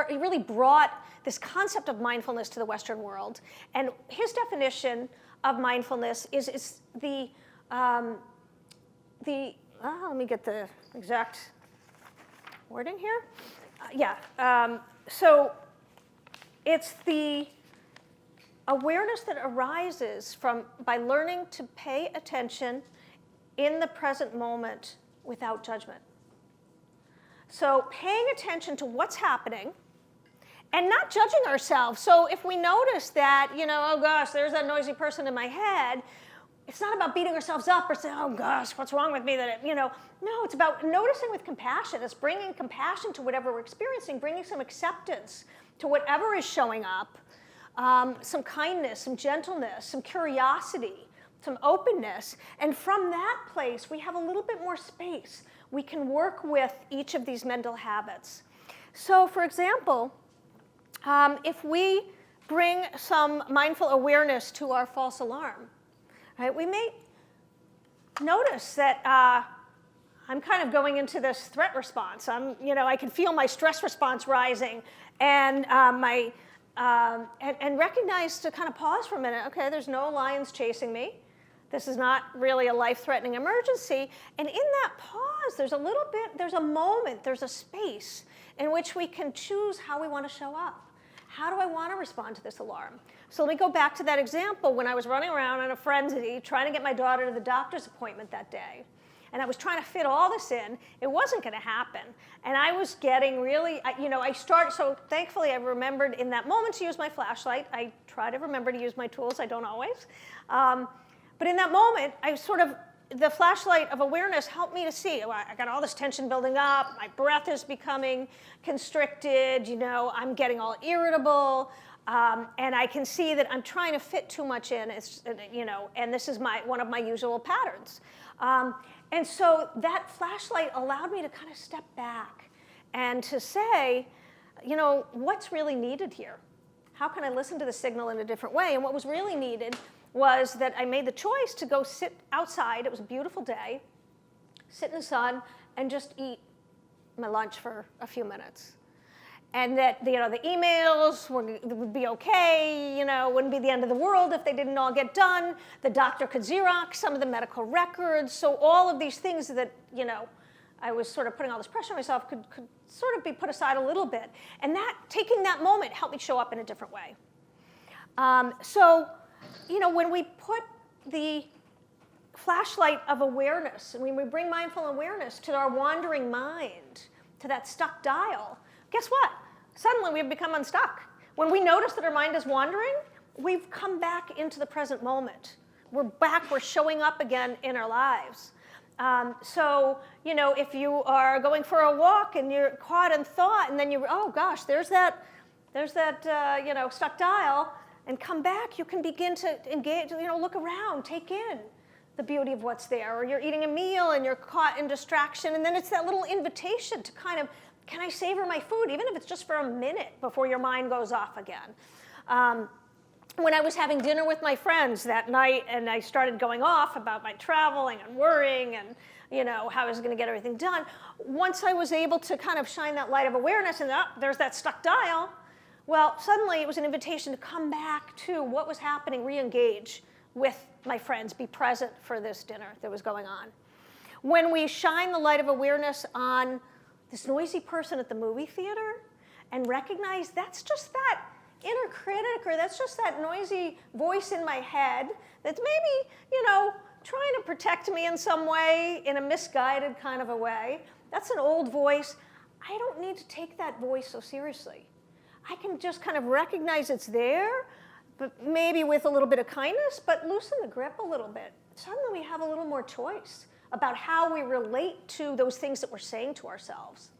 he really brought this concept of mindfulness to the Western world. And his definition of mindfulness is let me get the exact wording here. So it's the awareness that arises by learning to pay attention in the present moment without judgment. So paying attention to what's happening and not judging ourselves. So if we notice that, oh gosh, there's that noisy person in my head, it's not about beating ourselves up or saying, oh gosh, what's wrong with me? No, it's about noticing with compassion. It's bringing compassion to whatever we're experiencing, bringing some acceptance to whatever is showing up, some kindness, some gentleness, some curiosity, some openness. And from that place, we have a little bit more space. We can work with each of these mental habits. So for example, if we bring some mindful awareness to our false alarm, right, we may notice that I'm kind of going into this threat response. I can feel my stress response rising, and and recognize to kind of pause for a minute. Okay, there's no lions chasing me. This is not really a life-threatening emergency. And in that pause, there's a moment, there's a space in which we can choose how we want to show up. How do I want to respond to this alarm? So let me go back to that example when I was running around in a frenzy trying to get my daughter to the doctor's appointment that day. And I was trying to fit all this in. It wasn't going to happen. And I was getting really, so thankfully I remembered in that moment to use my flashlight. I try to remember to use my tools. I don't always. But in that moment, the flashlight of awareness helped me to see, I got all this tension building up, my breath is becoming constricted, I'm getting all irritable, and I can see that I'm trying to fit too much in, and this is one of my usual patterns. And so that flashlight allowed me to kind of step back and to say, what's really needed here? How can I listen to the signal in a different way? And what was really needed was that I made the choice to go sit outside. It was a beautiful day, sit in the sun, and just eat my lunch for a few minutes. And that the emails would be okay, wouldn't be the end of the world if they didn't all get done. The doctor could Xerox some of the medical records. So all of these things that, I was sort of putting all this pressure on myself could sort of be put aside a little bit. And taking that moment helped me show up in a different way. When we put the flashlight of awareness, and when we bring mindful awareness to our wandering mind, to that stuck dial, guess what? Suddenly we've become unstuck. When we notice that our mind is wandering, we've come back into the present moment. We're showing up again in our lives. If you are going for a walk and you're caught in thought, and then oh gosh, there's that stuck dial, and come back, you can begin to engage, look around, take in the beauty of what's there. Or you're eating a meal and you're caught in distraction, and then it's that little invitation to kind of, can I savor my food, even if it's just for a minute before your mind goes off again. When I was having dinner with my friends that night, and I started going off about my traveling and worrying and how I was going to get everything done, once I was able to kind of shine that light of awareness and there's that stuck dial, well, suddenly it was an invitation to come back to what was happening, re-engage with my friends, be present for this dinner that was going on. When we shine the light of awareness on this noisy person at the movie theater and recognize that's just that inner critic, or that's just that noisy voice in my head that's maybe, trying to protect me in some way, in a misguided kind of a way. That's an old voice. I don't need to take that voice so seriously. I can just kind of recognize it's there, but maybe with a little bit of kindness, but loosen the grip a little bit. Suddenly we have a little more choice about how we relate to those things that we're saying to ourselves.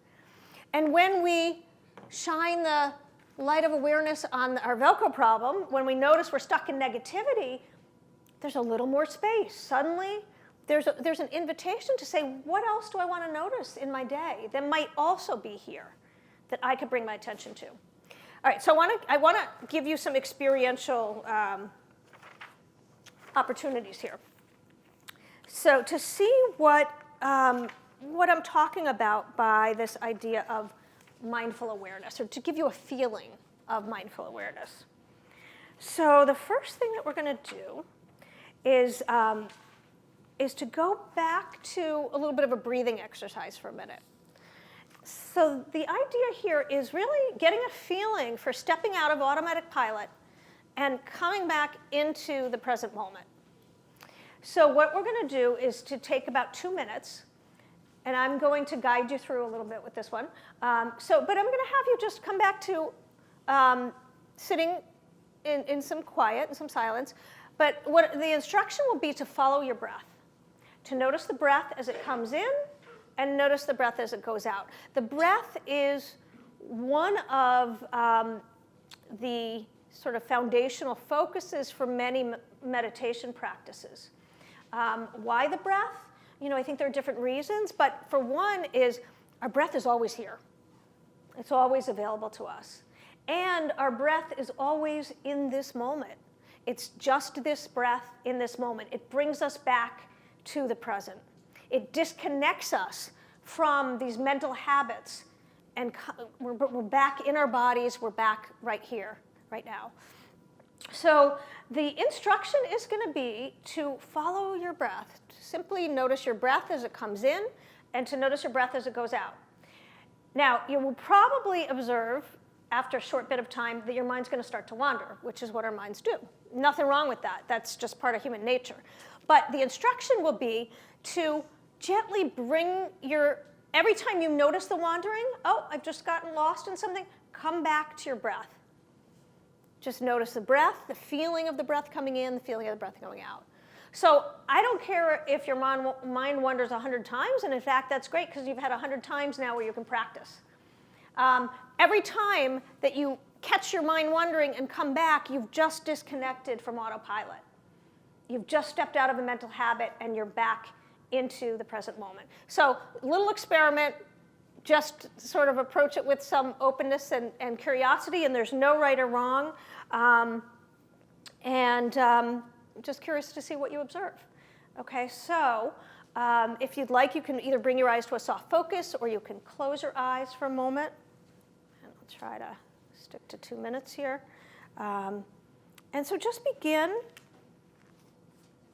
And when we shine the light of awareness on our Velcro problem, when we notice we're stuck in negativity, there's a little more space. Suddenly, there's an invitation to say, what else do I want to notice in my day that might also be here that I could bring my attention to? All right, so I want to give you some experiential opportunities here. So to see what I'm talking about by this idea of mindful awareness, or to give you a feeling of mindful awareness. So the first thing that we're going to do is to go back to a little bit of a breathing exercise for a minute. So the idea here is really getting a feeling for stepping out of automatic pilot and coming back into the present moment. So what we're going to do is to take about 2 minutes, and I'm going to guide you through a little bit with this one. But I'm going to have you just come back to sitting in some quiet and some silence. But what the instruction will be to follow your breath, to notice the breath as it comes in, and notice the breath as it goes out. The breath is one of the sort of foundational focuses for many meditation practices. Why the breath? I think there are different reasons, but for one is our breath is always here. It's always available to us. And our breath is always in this moment. It's just this breath in this moment. It brings us back to the present. It disconnects us from these mental habits, and we're back in our bodies. We're back right here, right now. So the instruction is going to be to follow your breath. Simply notice your breath as it comes in, and to notice your breath as it goes out. Now, you will probably observe after a short bit of time that your mind's going to start to wander, which is what our minds do. Nothing wrong with that. That's just part of human nature. But the instruction will be to gently bring every time you notice the wandering, oh, I've just gotten lost in something, come back to your breath. Just notice the breath, the feeling of the breath coming in, the feeling of the breath going out. So I don't care if your mind wanders 100 times, and in fact, that's great because you've had 100 times now where you can practice. Every time that you catch your mind wandering and come back, you've just disconnected from autopilot. You've just stepped out of a mental habit and you're back into the present moment. So a little experiment, just sort of approach it with some openness and curiosity, and there's no right or wrong. Just curious to see what you observe. Okay, so if you'd like, you can either bring your eyes to a soft focus or you can close your eyes for a moment. And I'll try to stick to 2 minutes here. And so just begin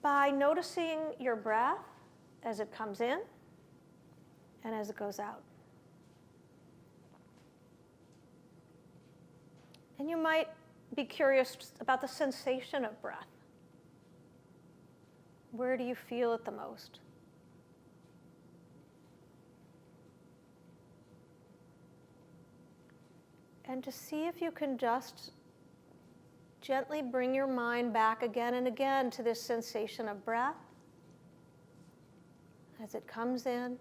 by noticing your breath as it comes in and as it goes out. And you might be curious about the sensation of breath. Where do you feel it the most? And to see if you can just gently bring your mind back again and again to this sensation of breath as it comes in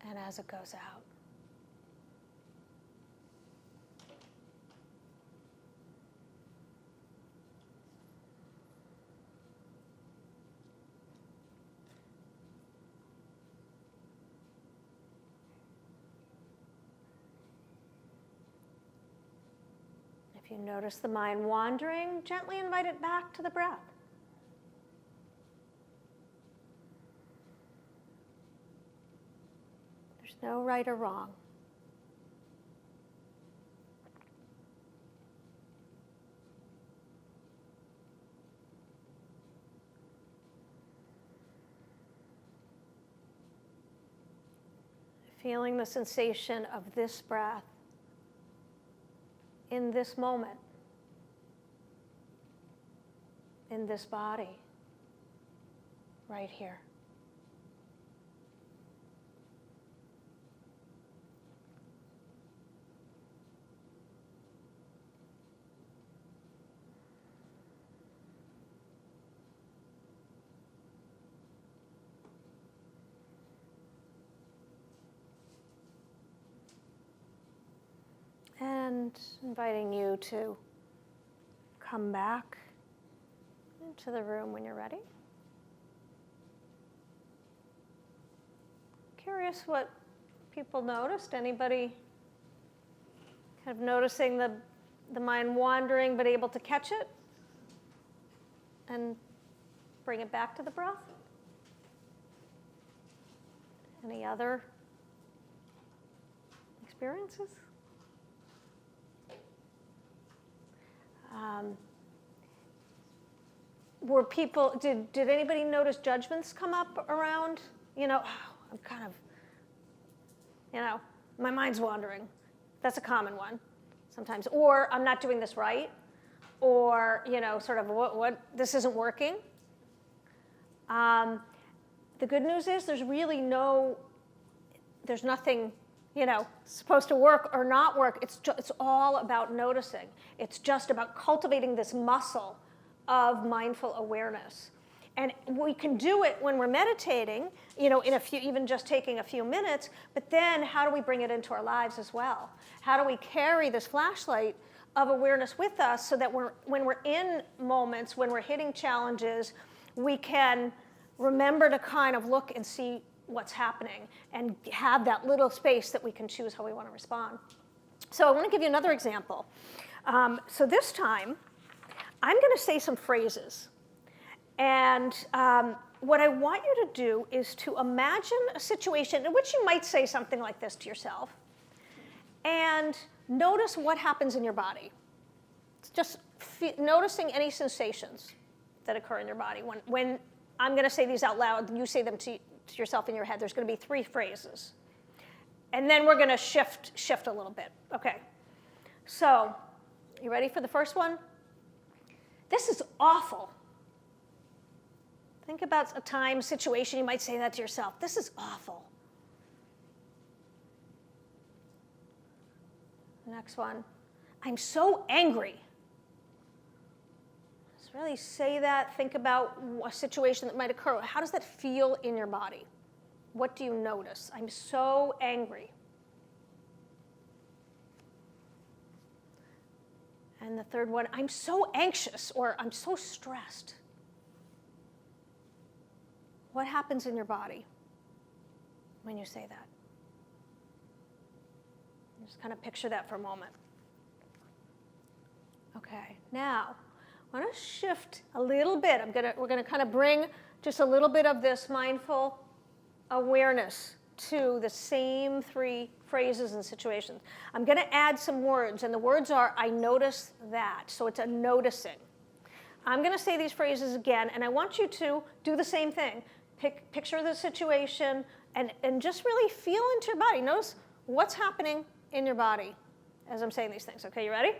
and as it goes out. If you notice the mind wandering, gently invite it back to the breath. There's no right or wrong. Feeling the sensation of this breath in this moment, in this body, right here. And inviting you to come back into the room when you're ready. Curious what people noticed. Anybody kind of noticing the mind wandering but able to catch it and bring it back to the breath? Any other experiences? Were people, did anybody notice judgments come up around, I'm kind of, my mind's wandering. That's a common one sometimes. Or I'm not doing this right. Or, sort of, what this isn't working. The good news is there's nothing, supposed to work or not work. It's all about noticing. It's just about cultivating this muscle of mindful awareness. And we can do it when we're meditating, even just taking a few minutes, but then how do we bring it into our lives as well? How do we carry this flashlight of awareness with us so that when we're in moments, when we're hitting challenges, we can remember to kind of look and see what's happening and have that little space that we can choose how we want to respond. So I want to give you another example. So this time, I'm going to say some phrases. And what I want you to do is to imagine a situation in which you might say something like this to yourself, and notice what happens in your body. It's just noticing any sensations that occur in your body. When I'm going to say these out loud, you say them to yourself in your head. There's going to be 3 phrases. And then we're going to shift a little bit. Okay. So, you ready for the first one? This is awful. Think about a time, situation, you might say that to yourself. This is awful. Next one. I'm so angry. Just really say that. Think about a situation that might occur. How does that feel in your body? What do you notice? I'm so angry. And the third one, I'm so anxious, or I'm so stressed. What happens in your body when you say that? Just kind of picture that for a moment. Okay, now I want to shift a little bit. We're going to kind of bring just a little bit of this mindful awareness to the same 3 phrases and situations. I'm going to add some words, and the words are, I notice that. So it's a noticing. I'm going to say these phrases again, and I want you to do the same thing. Picture the situation, and just really feel into your body. Notice what's happening in your body as I'm saying these things. Okay, you ready?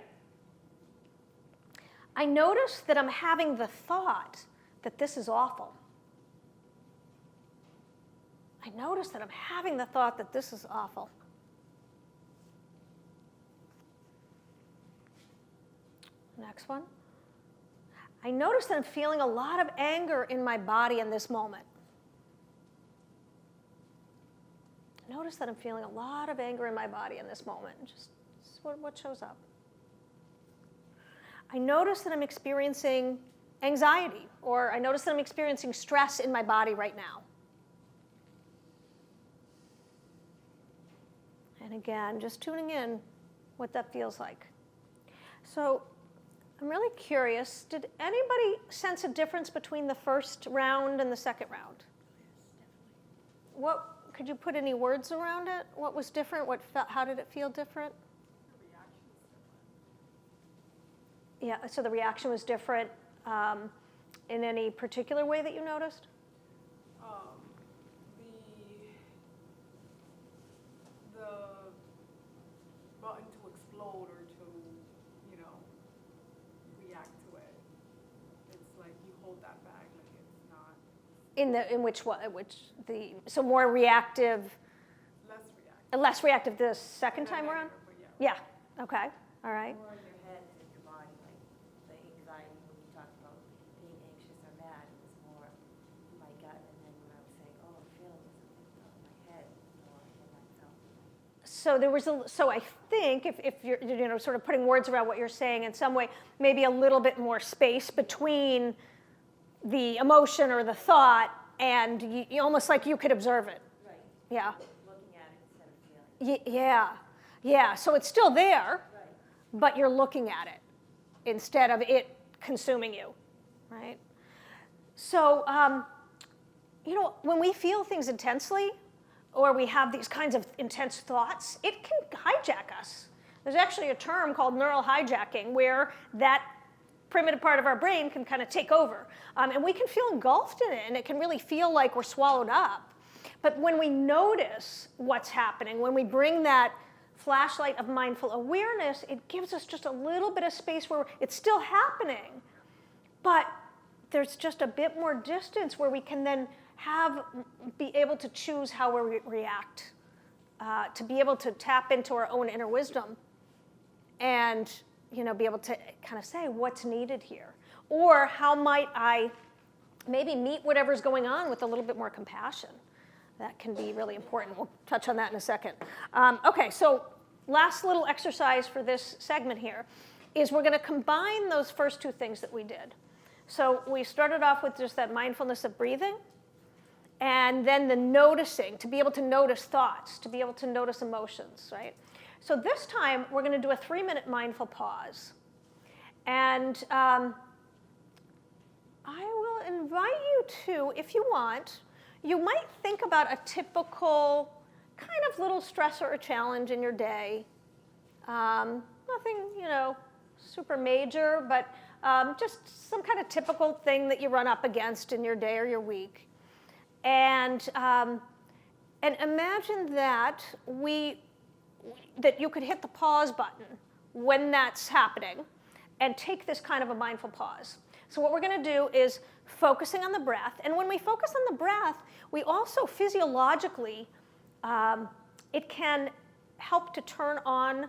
I notice that I'm having the thought that this is awful. I notice that I'm having the thought that this is awful. Next one. I notice that I'm feeling a lot of anger in my body in this moment. Notice that I'm feeling a lot of anger in my body in this moment. Just what shows up. I notice that I'm experiencing anxiety, or I notice that I'm experiencing stress in my body right now. And again, just tuning in what that feels like. So I'm really curious, did anybody sense a difference between the first round and the second round? Could you put any words around it? What was different? How did it feel different? The reaction was different. Yeah, so the reaction was different in any particular way that you noticed? The button to explode or to, react to it. It's like you hold that back, like it's not. So more reactive. Less reactive. Less reactive the second time around? Yeah. Yeah. Okay. All right. More in your head than your body, like the anxiety when you talked about being anxious or mad, it was more my gut, and then when I was saying, oh, I'm feeling something in my head, more in myself. So I think if you're sort of putting words around what you're saying in some way, maybe a little bit more space between the emotion or the thought, and you almost like you could observe it. Right. Yeah. Looking at it instead of feeling. Yeah. So it's still there, Right. but you're looking at it instead of it consuming you, right? So, when we feel things intensely, or we have these kinds of intense thoughts, it can hijack us. There's actually a term called neural hijacking, where that primitive part of our brain can kind of take over. And we can feel engulfed in it, and it can really feel like we're swallowed up. But when we notice what's happening, when we bring that flashlight of mindful awareness, it gives us just a little bit of space where it's still happening, but there's just a bit more distance where we can then be able to choose how we react, to be able to tap into our own inner wisdom and be able to kind of say what's needed here, or how might I maybe meet whatever's going on with a little bit more compassion. That can be really important. We'll touch on that in a second. Okay, so last little exercise for this segment here is we're going to combine those first 2 things that we did. So we started off with just that mindfulness of breathing, and then the noticing, to be able to notice thoughts, to be able to notice emotions, right? So this time, we're going to do a 3-minute mindful pause. And I will invite you to, if you want, you might think about a typical kind of little stressor or challenge in your day. Nothing, super major, but just some kind of typical thing that you run up against in your day or your week. And imagine that that you could hit the pause button when that's happening and take this kind of a mindful pause. So what we're going to do is focusing on the breath. And when we focus on the breath, we also physiologically, it can help to turn on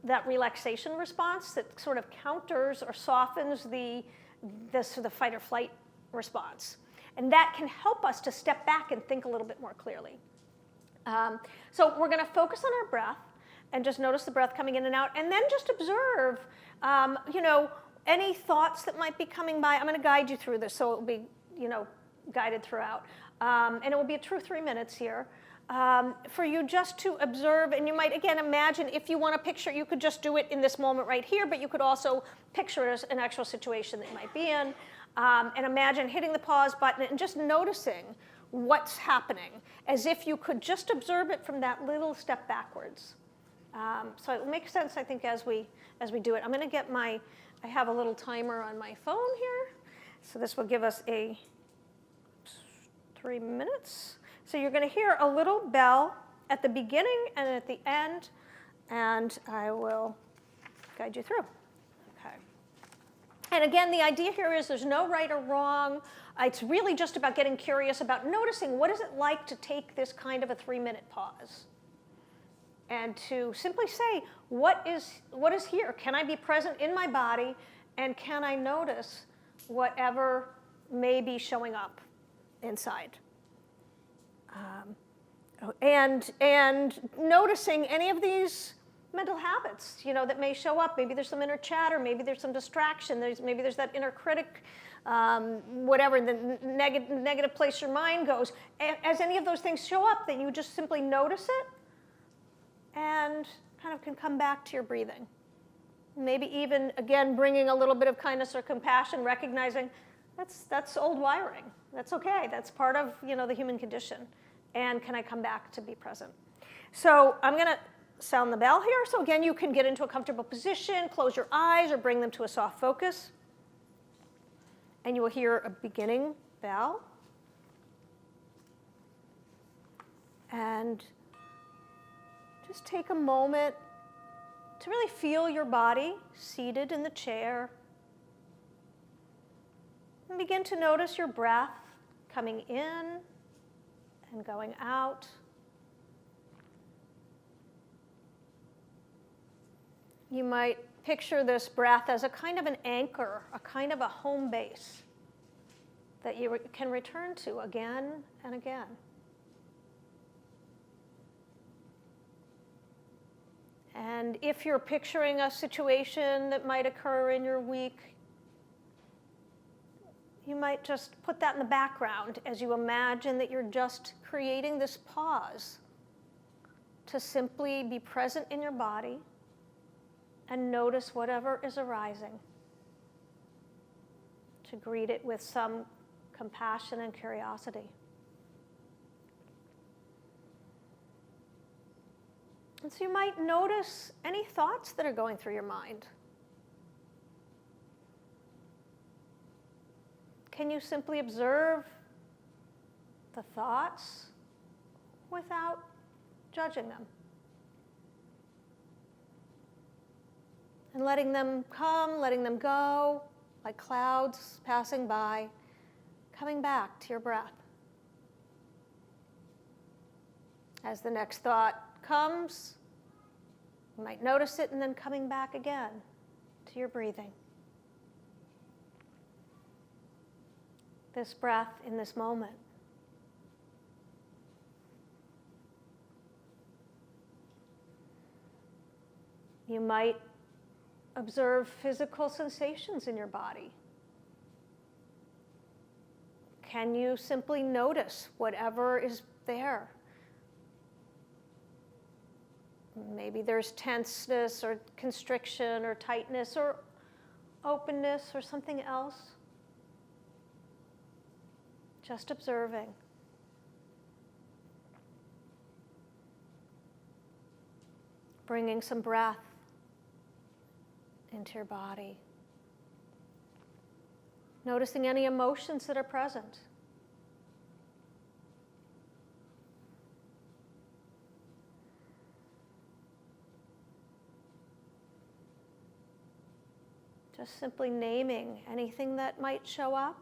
that relaxation response that sort of counters or softens the fight or flight response. And that can help us to step back and think a little bit more clearly. So we're going to focus on our breath and just notice the breath coming in and out, and then just observe, any thoughts that might be coming by. I'm going to guide you through this, so it will be, guided throughout. And it will be a true 3 minutes here. For you just to observe, and you might, again, imagine if you want to picture, you could just do it in this moment right here, but you could also picture it as an actual situation that you might be in, and imagine hitting the pause button and just noticing what's happening, as if you could just observe it from that little step backwards. So it makes sense, I think, as we do it. I'm going to get I have a little timer on my phone here, so this will give us a 3 minutes. So you're going to hear a little bell at the beginning and at the end, and I will guide you through. Okay. And again, the idea here is there's no right or wrong. It's really just about getting curious about noticing what is it like to take this kind of a 3-minute pause. And to simply say, what is here? Can I be present in my body, and can I notice whatever may be showing up inside? And noticing any of these mental habits, that may show up. Maybe there's some inner chatter, maybe there's some distraction, maybe there's that inner critic, whatever, the negative place your mind goes. As any of those things show up, then you just simply notice it and kind of can come back to your breathing. Maybe even, again, bringing a little bit of kindness or compassion, recognizing that's old wiring. That's okay. That's part of, the human condition. And can I come back to be present? So I'm going to sound the bell here. So again, you can get into a comfortable position, close your eyes, or bring them to a soft focus. And you will hear a beginning bell. And just take a moment to really feel your body seated in the chair. And begin to notice your breath coming in and going out. You might picture this breath as a kind of an anchor, a kind of a home base that you can return to again and again. And if you're picturing a situation that might occur in your week, you might just put that in the background as you imagine that you're just creating this pause to simply be present in your body and notice whatever is arising, to greet it with some compassion and curiosity. And so you might notice any thoughts that are going through your mind. Can you simply observe the thoughts without judging them? And letting them come, letting them go, like clouds passing by, coming back to your breath. As the next thought comes, you might notice it and then coming back again to your breathing. This breath in this moment. You might observe physical sensations in your body. Can you simply notice whatever is there? Maybe there's tenseness or constriction or tightness or openness or something else. Just observing. Bringing some breath into your body. Noticing any emotions that are present. Just simply naming anything that might show up.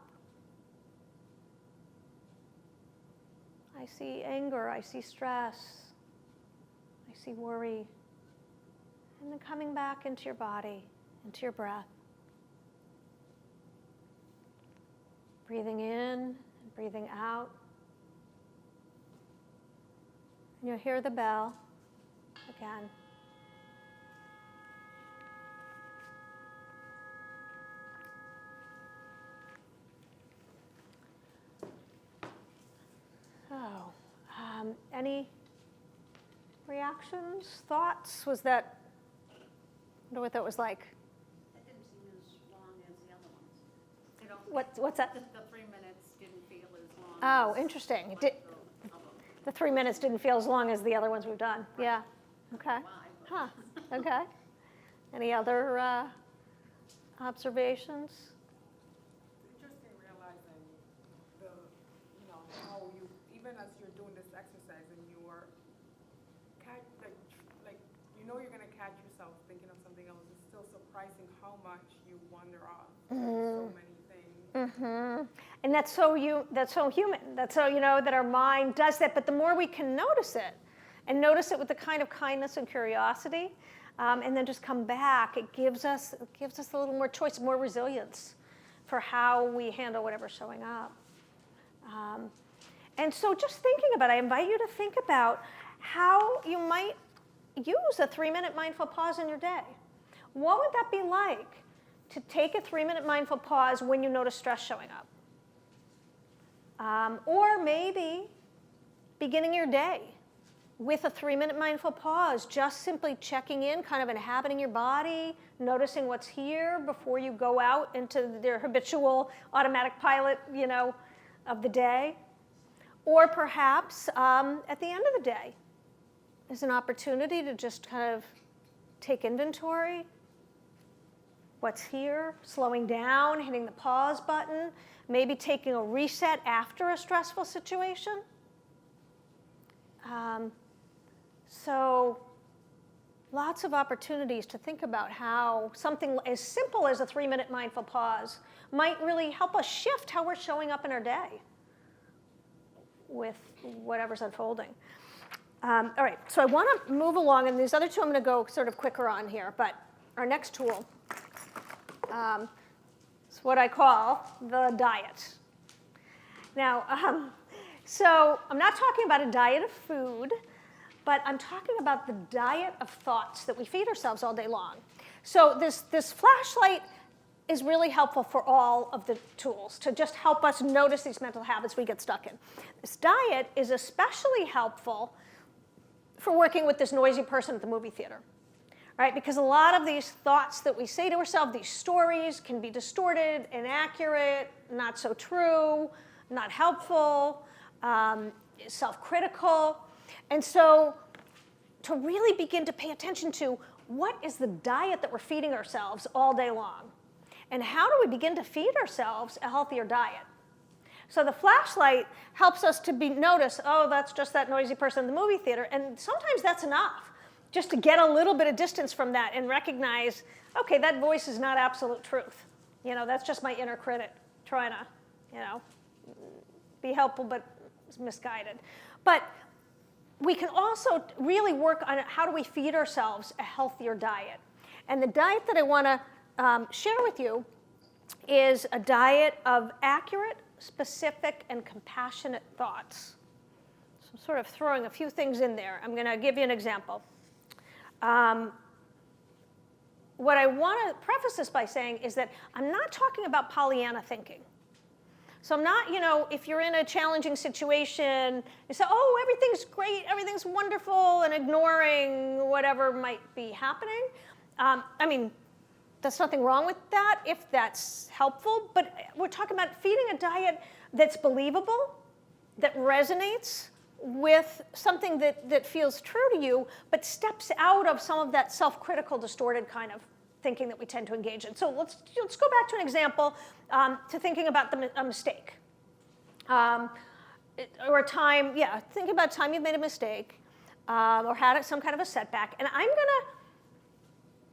I see anger, I see stress, I see worry. And then coming back into your body, into your breath. Breathing in and breathing out. And you'll hear the bell again. So, any reactions, thoughts? Was that, I wonder what that was like. That didn't seem as long as the other ones. You know, What's that? The 3 minutes didn't feel as long. Oh, as interesting. like Did, the other ones. the 3 minutes didn't feel as long as the other ones we've done. Yeah. Okay. Why, but- Huh. Okay. Any other observations? Interesting realizing the, how you, even as you're doing this exercise and you are, you're going to catch yourself thinking of something else, it's still surprising how much you wander off. So many things. Mm-hmm. And that's so human. That's so, that our mind does that. But the more we can notice it, and notice it with the kind of kindness and curiosity, and then just come back, it gives us a little more choice, more resilience for how we handle whatever's showing up. And so just thinking about it, I invite you to think about how you might use a 3-minute mindful pause in your day. What would that be like to take a 3-minute mindful pause when you notice stress showing up? Or maybe beginning your day with a 3-minute mindful pause, just simply checking in, kind of inhabiting your body, noticing what's here before you go out into their habitual automatic pilot, of the day. Or perhaps at the end of the day is an opportunity to just kind of take inventory. What's here, slowing down, hitting the pause button, maybe taking a reset after a stressful situation. So lots of opportunities to think about how something as simple as a 3-minute mindful pause might really help us shift how we're showing up in our day with whatever's unfolding. All right, so I want to move along, and these other two I'm going to go sort of quicker on here, but our next tool is what I call the diet. Now, so I'm not talking about a diet of food, but I'm talking about the diet of thoughts that we feed ourselves all day long. So this flashlight is really helpful for all of the tools to just help us notice these mental habits we get stuck in. This diet is especially helpful for working with this noisy person at the movie theater, right? Because a lot of these thoughts that we say to ourselves, these stories can be distorted, inaccurate, not so true, not helpful, self-critical. And so to really begin to pay attention to what is the diet that we're feeding ourselves all day long? And how do we begin to feed ourselves a healthier diet? So the flashlight helps us to notice, oh, that's just that noisy person in the movie theater. And sometimes that's enough, just to get a little bit of distance from that and recognize, okay, that voice is not absolute truth. That's just my inner critic trying to, be helpful but misguided. But we can also really work on how do we feed ourselves a healthier diet. And the diet that I want to share with you is a diet of accurate, specific, and compassionate thoughts. So I'm sort of throwing a few things in there. I'm going to give you an example. What I want to preface this by saying is that I'm not talking about Pollyanna thinking. So I'm not, if you're in a challenging situation, you say, oh, everything's great, everything's wonderful, and ignoring whatever might be happening. There's nothing wrong with that if that's helpful, but we're talking about feeding a diet that's believable, that resonates with something that feels true to you, but steps out of some of that self-critical, distorted kind of thinking that we tend to engage in. So let's go back to an example, to thinking about a mistake. Or a time, think about a time you've made a mistake, or had some kind of a setback. And I'm going to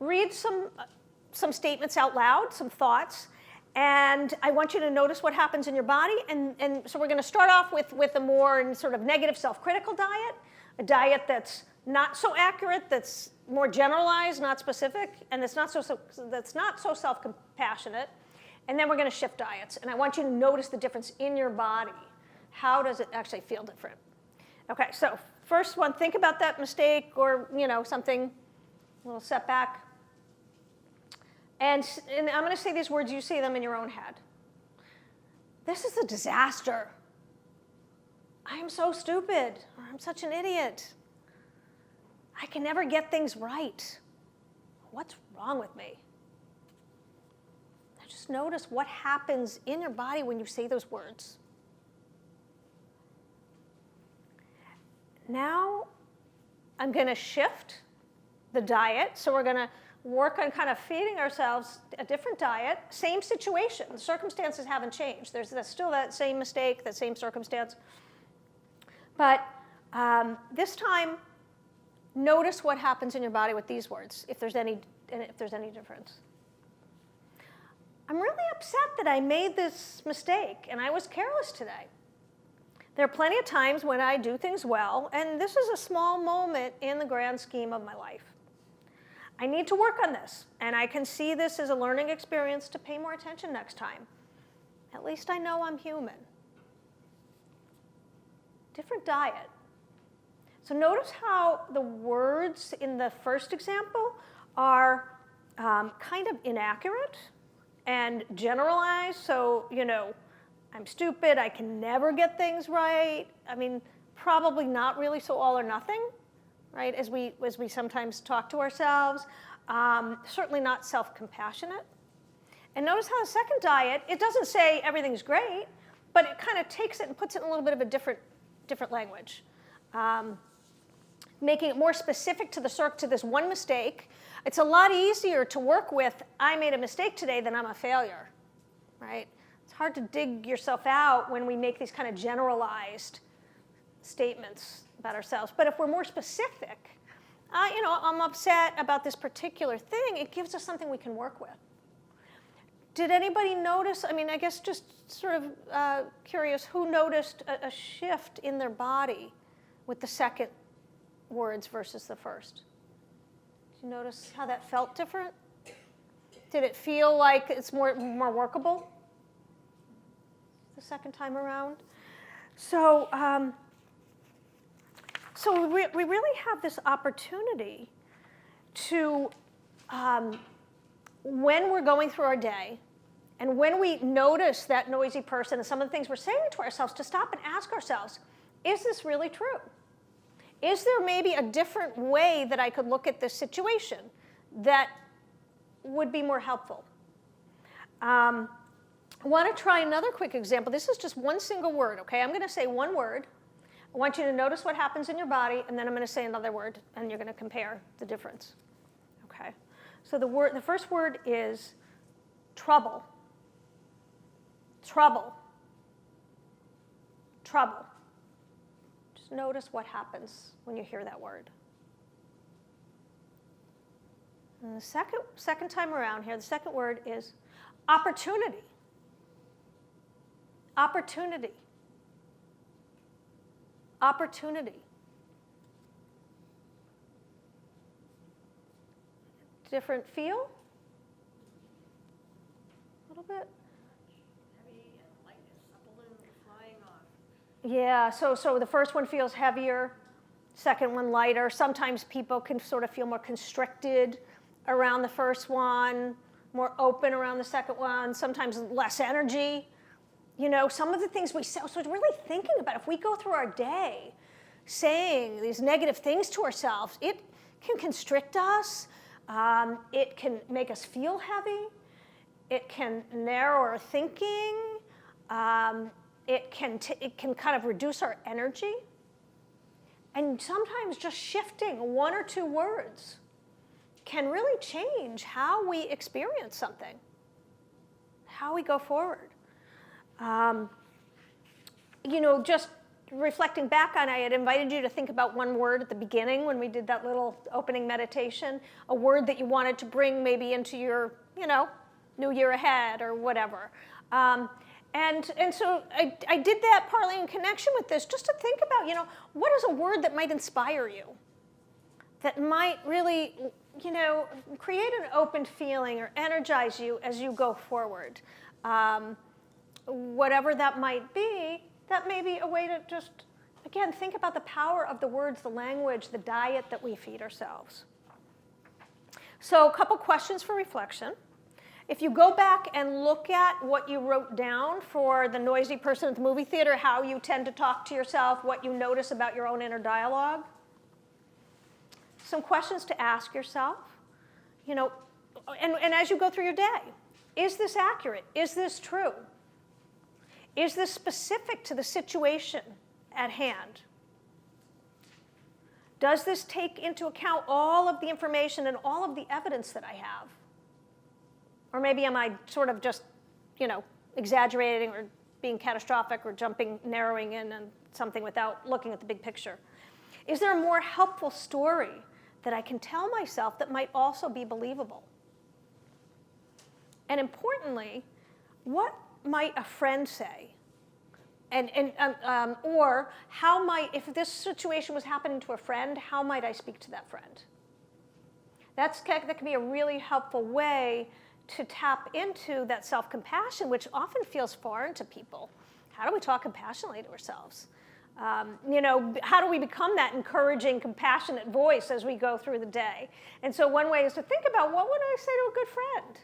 read some statements out loud, some thoughts, and I want you to notice what happens in your body. And so we're going to start off with a more sort of negative self-critical diet, a diet that's not so accurate, that's more generalized, not specific, and that's not so self-compassionate. And then we're going to shift diets. And I want you to notice the difference in your body. How does it actually feel different? Okay, so first one, think about that mistake or, something, a little setback. And I'm going to say these words, you say them in your own head. This is a disaster. I am so stupid, or I'm such an idiot. I can never get things right. What's wrong with me? Now just notice what happens in your body when you say those words. Now I'm going to shift the diet. So we're going to work on kind of feeding ourselves a different diet. Same situation. The circumstances haven't changed. There's still that same mistake, that same circumstance. But this time, notice what happens in your body with these words, if there's any difference. I'm really upset that I made this mistake and I was careless today. There are plenty of times when I do things well, and this is a small moment in the grand scheme of my life. I need to work on this, and I can see this as a learning experience to pay more attention next time. At least I know I'm human. Different diet. So notice how the words in the first example are kind of inaccurate and generalized. So, I'm stupid, I can never get things right. I mean, probably not really so all or nothing, right, as we sometimes talk to ourselves. Certainly not self-compassionate. And notice how the second diet, it doesn't say everything's great, but it kind of takes it and puts it in a little bit of a different language. Making it more specific to this one mistake. It's a lot easier to work with, I made a mistake today, than I'm a failure, right? It's hard to dig yourself out when we make these kind of generalized statements about ourselves. But if we're more specific, I'm upset about this particular thing, it gives us something we can work with. Did anybody notice, I guess just sort of curious, who noticed a shift in their body with the second words versus the first? Did you notice how that felt different? Did it feel like it's more workable the second time around? So, we really have this opportunity to, when we're going through our day, and when we notice that noisy person and some of the things we're saying to ourselves, to stop and ask ourselves, is this really true? Is there maybe a different way that I could look at this situation that would be more helpful? I want to try another quick example. This is just one single word, okay? I'm going to say one word. I want you to notice what happens in your body, and then I'm going to say another word, and you're going to compare the difference, okay? So the first word is trouble. Trouble. Trouble. Just notice what happens when you hear that word. And the second time around here, the second word is opportunity. Opportunity. Opportunity. Different feel? A little bit? Heavy and lightness, a balloon flying off. Yeah, so the first one feels heavier, second one lighter. Sometimes people can sort of feel more constricted around the first one, more open around the second one, sometimes less energy. Some of the things we say, so really thinking about if we go through our day saying these negative things to ourselves, it can constrict us. It can make us feel heavy. It can narrow our thinking. It can kind of reduce our energy. And sometimes just shifting one or two words can really change how we experience something, how we go forward. Just reflecting back on, I had invited you to think about one word at the beginning when we did that little opening meditation, a word that you wanted to bring maybe into your, new year ahead or whatever. And so I did that partly in connection with this, just to think about, what is a word that might inspire you, that might really, create an open feeling or energize you as you go forward. Whatever that might be, that may be a way to just, again, think about the power of the words, the language, the diet that we feed ourselves. So a couple questions for reflection. If you go back and look at what you wrote down for the noisy person at the movie theater, how you tend to talk to yourself, what you notice about your own inner dialogue, some questions to ask yourself, and as you go through your day, is this accurate? Is this true? Is this specific to the situation at hand? Does this take into account all of the information and all of the evidence that I have? Or maybe am I sort of just, exaggerating or being catastrophic or narrowing in on something without looking at the big picture? Is there a more helpful story that I can tell myself that might also be believable? And importantly, what might a friend say? Or how might, if this situation was happening to a friend, how might I speak to that friend? That can be a really helpful way to tap into that self-compassion, which often feels foreign to people. How do we talk compassionately to ourselves? How do we become that encouraging, compassionate voice as we go through the day? And so one way is to think about, what would I say to a good friend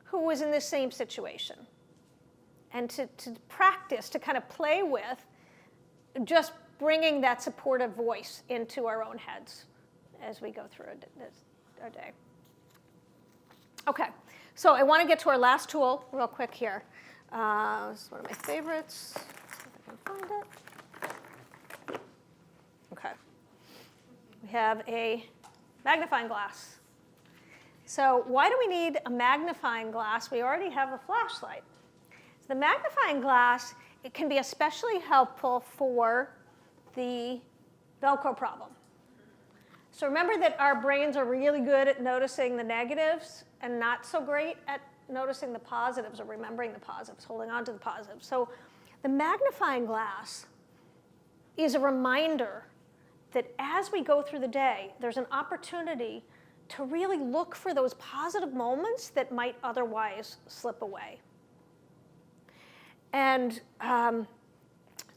who was in this same situation? And to practice, to kind of play with just bringing that supportive voice into our own heads as we go through our day. Okay, so I want to get to our last tool real quick here. This is one of my favorites. Let's see if I can find it. Okay. We have a magnifying glass. So why do we need a magnifying glass? We already have a flashlight. The magnifying glass, it can be especially helpful for the Velcro problem. So remember that our brains are really good at noticing the negatives and not so great at noticing the positives or remembering the positives, holding on to the positives. So the magnifying glass is a reminder that as we go through the day, there's an opportunity to really look for those positive moments that might otherwise slip away. And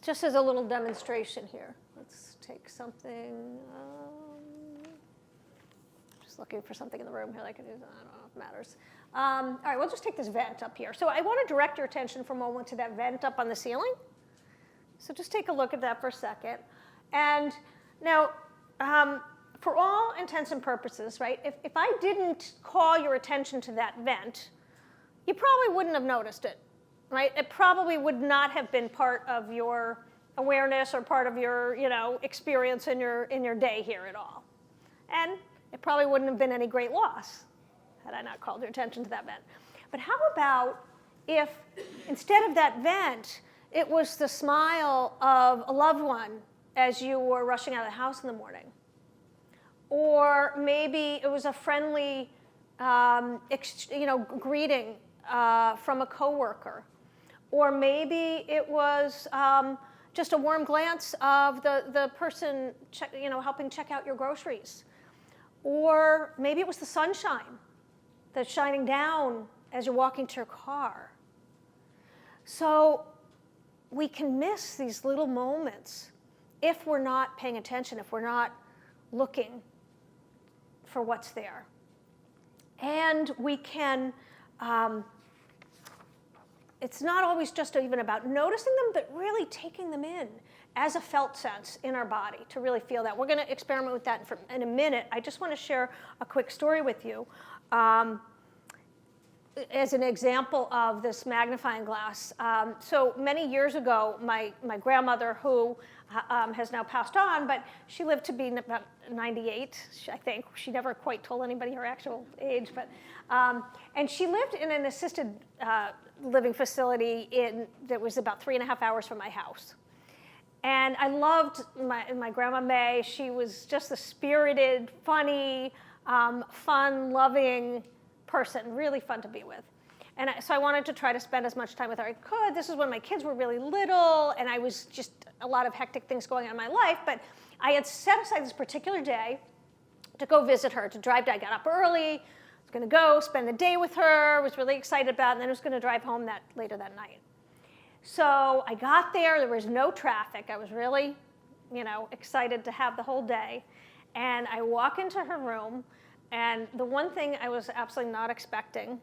just as a little demonstration here, let's take something, just looking for something in the room here that I can use. I don't know if it matters. All right, we'll just take this vent up here. So I want to direct your attention for a moment to that vent up on the ceiling. So just take a look at that for a second. And now, for all intents and purposes, right, if I didn't call your attention to that vent, you probably wouldn't have noticed it. Right? It probably would not have been part of your awareness or part of your, experience in your day here at all. And it probably wouldn't have been any great loss had I not called your attention to that vent. But how about if instead of that vent, it was the smile of a loved one as you were rushing out of the house in the morning? Or maybe it was a friendly, greeting from a coworker. Or maybe it was just a warm glance of the person helping check out your groceries. Or maybe it was the sunshine that's shining down as you're walking to your car. So we can miss these little moments if we're not paying attention, if we're not looking for what's there. And we can it's not always just even about noticing them, but really taking them in as a felt sense in our body to really feel that. We're going to experiment with that in a minute. I just want to share a quick story with you as an example of this magnifying glass. So many years ago, my grandmother, who has now passed on, but she lived to be about 98, I think. She never quite told anybody her actual age, but and she lived in an assisted living facility that was about 3.5 hours from my house. And I loved my Grandma May. She was just a spirited, funny, fun, loving person, really fun to be with. And so I wanted to try to spend as much time with her as I could. This is when my kids were really little, and I was just a lot of hectic things going on in my life. But I had set aside this particular day to go visit her, to drive down. I got up early, was going to go spend the day with her, was really excited about it, and then I was going to drive home later that night. So I got there was no traffic. I was really, excited to have the whole day. And I walk into her room, and the one thing I was absolutely not expecting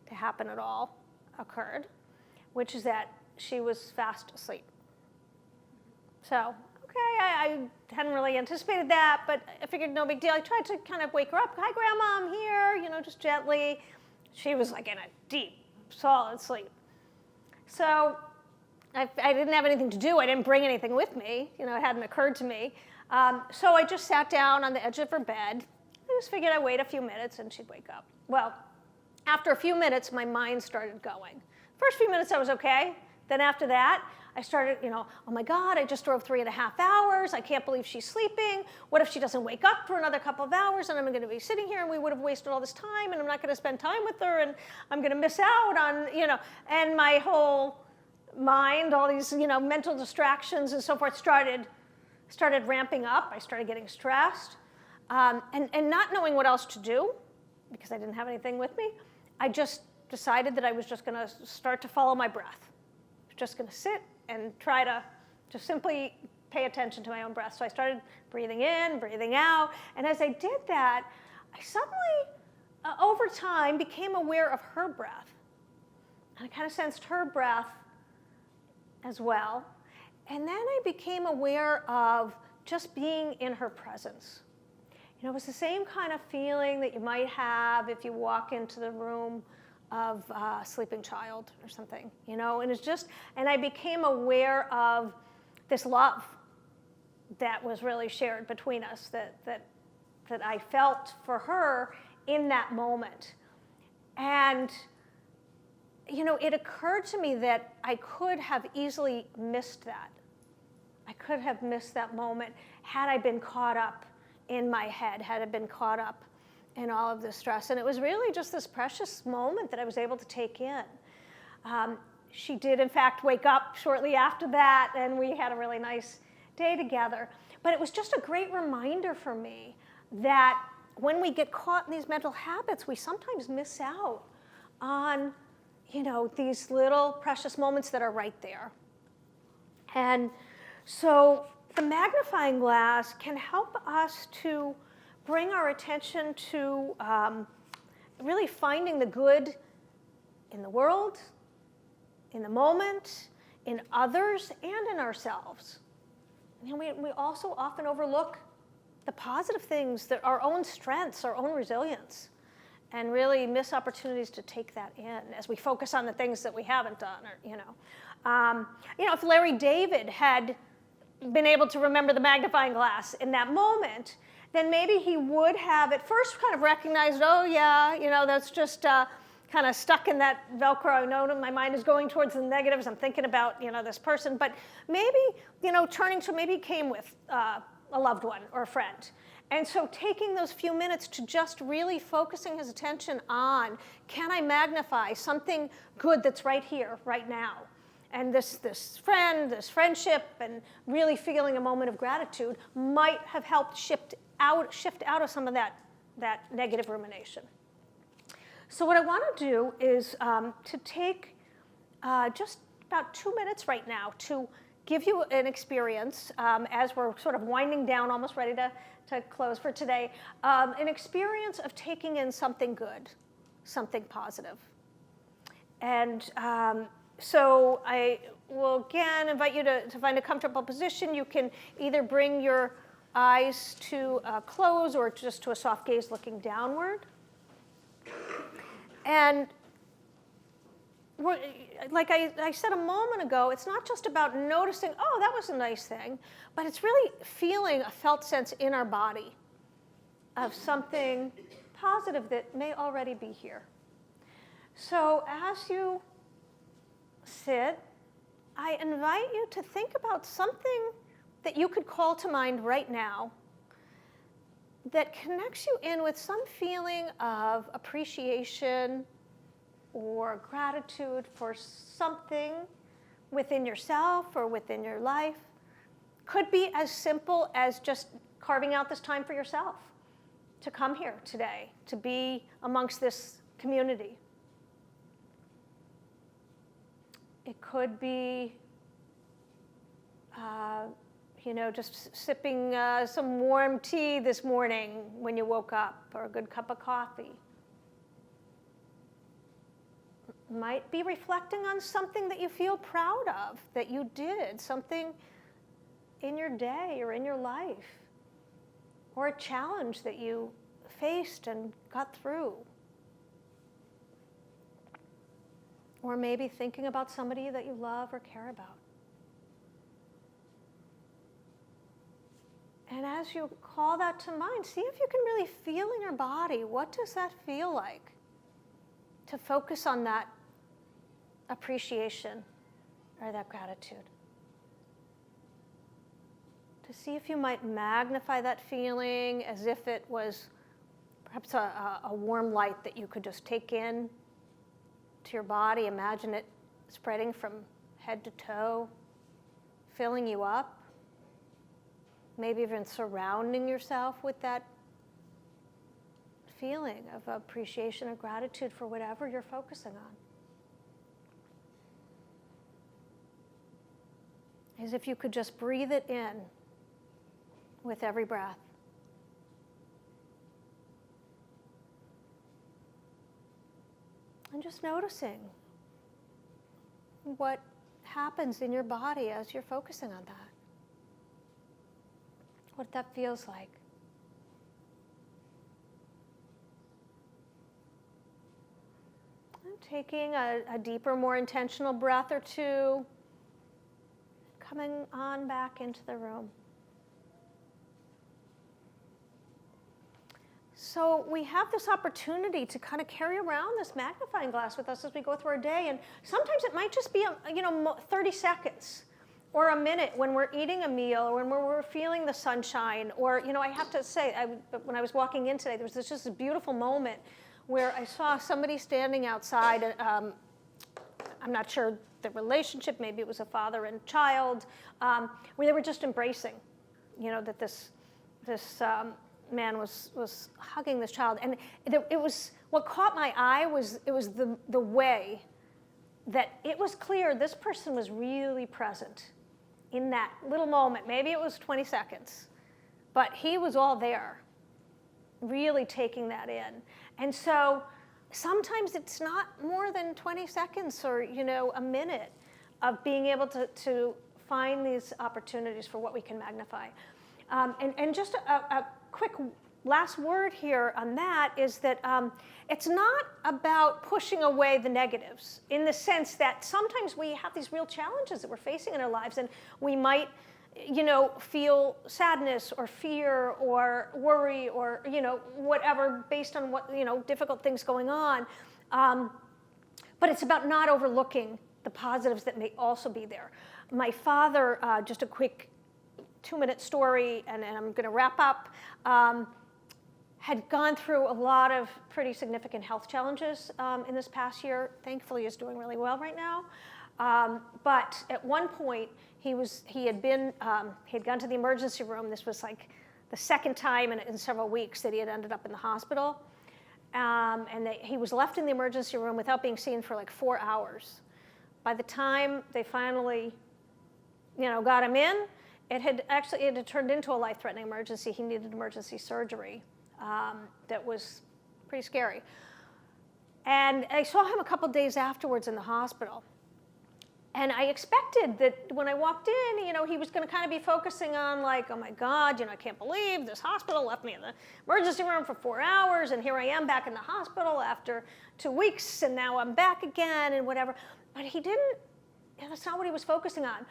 to happen at all occurred, which is that she was fast asleep. So, okay, I hadn't really anticipated that, but I figured no big deal. I tried to kind of wake her up. Hi, Grandma, I'm here, just gently. She was like in a deep, solid sleep. So I didn't have anything to do. I didn't bring anything with me. It hadn't occurred to me. So I just sat down on the edge of her bed. I just figured I'd wait a few minutes and she'd wake up. Well, after a few minutes, my mind started going. First few minutes, I was okay. Then after that, I started, oh my God, I just drove 3.5 hours. I can't believe she's sleeping. What if she doesn't wake up for another couple of hours and I'm going to be sitting here and we would have wasted all this time and I'm not going to spend time with her and I'm going to miss out on, and my whole mind, all these, mental distractions and so forth started ramping up. I started getting stressed and not knowing what else to do because I didn't have anything with me. I just decided that I was just going to start to follow my breath. Just going to sit and try to just simply pay attention to my own breath. So I started breathing in, breathing out. And as I did that, I suddenly, over time, became aware of her breath. And I kind of sensed her breath as well. And then I became aware of just being in her presence. It was the same kind of feeling that you might have if you walk into the room of a sleeping child or something, and it's just, and I became aware of this love that was really shared between us, that I felt for her in that moment. And, it occurred to me that I could have easily missed that. I could have missed that moment had I been caught up in my head, had I been caught up in all of this stress. And it was really just this precious moment that I was able to take in. She did, in fact, wake up shortly after that, and we had a really nice day together. But it was just a great reminder for me that when we get caught in these mental habits, we sometimes miss out on, these little precious moments that are right there. And so the magnifying glass can help us to bring our attention to really finding the good in the world, in the moment, in others, and in ourselves. We also often overlook the positive things, that our own strengths, our own resilience, and really miss opportunities to take that in as we focus on the things that we haven't done. Or, if Larry David had been able to remember the magnifying glass in that moment, then maybe he would have at first kind of recognized, oh yeah, that's just kind of stuck in that Velcro. I know that my mind is going towards the negatives. I'm thinking about, this person. But maybe, turning to, maybe he came with a loved one or a friend. And so taking those few minutes to just really focusing his attention on, can I magnify something good that's right here, right now? And this friendship, and really feeling a moment of gratitude might have helped shift out of some of that negative rumination. So what I want to do is to take just about 2 minutes right now to give you an experience as we're sort of winding down, almost ready to close for today, an experience of taking in something good, something positive. And So I will again invite you to find a comfortable position. You can either bring your eyes to close or just to a soft gaze looking downward. And like I said a moment ago, it's not just about noticing, oh, that was a nice thing, but it's really feeling a felt sense in our body of something positive that may already be here. So as you sit, I invite you to think about something that you could call to mind right now that connects you in with some feeling of appreciation or gratitude for something within yourself or within your life. Could be as simple as just carving out this time for yourself to come here today, to be amongst this community. It could be, just sipping some warm tea this morning when you woke up, or a good cup of coffee. Might be reflecting on something that you feel proud of, that you did, something in your day or in your life, or a challenge that you faced and got through. Or maybe thinking about somebody that you love or care about. And as you call that to mind, see if you can really feel in your body, what does that feel like? To focus on that appreciation or that gratitude. To see if you might magnify that feeling as if it was perhaps a warm light that you could just take in to your body. Imagine it spreading from head to toe, filling you up. Maybe even surrounding yourself with that feeling of appreciation or gratitude for whatever you're focusing on. As if you could just breathe it in with every breath. And just noticing what happens in your body as you're focusing on that. What that feels like. And taking a deeper, more intentional breath or two, coming on back into the room. So we have this opportunity to kind of carry around this magnifying glass with us as we go through our day, and sometimes it might just be 30 seconds. Or a minute when we're eating a meal, or when we're feeling the sunshine, or, I have to say, when I was walking in today, there was just a beautiful moment where I saw somebody standing outside. I'm not sure the relationship, maybe it was a father and child, where they were just embracing, that this man was hugging this child. And it was, what caught my eye was the way that it was clear this person was really present in that little moment. Maybe it was 20 seconds, but he was all there, really taking that in. And so sometimes it's not more than 20 seconds or, a minute of being able to find these opportunities for what we can magnify. And just a quick last word here on that is that it's not about pushing away the negatives, in the sense that sometimes we have these real challenges that we're facing in our lives, and we might, feel sadness or fear or worry or, whatever, based on what, difficult things going on. But it's about not overlooking the positives that may also be there. My father, just a quick 2-minute story, and I'm going to wrap up, had gone through a lot of pretty significant health challenges in this past year. Thankfully, he's doing really well right now. But at one point, he had gone to the emergency room. This was like the second time in several weeks that he had ended up in the hospital. And he was left in the emergency room without being seen for like 4 hours. By the time they finally, got him in, it had turned into a life-threatening emergency. He needed emergency surgery. That was pretty scary. And I saw him a couple days afterwards in the hospital. And I expected that when I walked in, he was going to kind of be focusing on like, oh my God, I can't believe this hospital left me in the emergency room for 4 hours, and here I am back in the hospital after 2 weeks, and now I'm back again, and whatever. But he didn't, that's not what he was focusing on.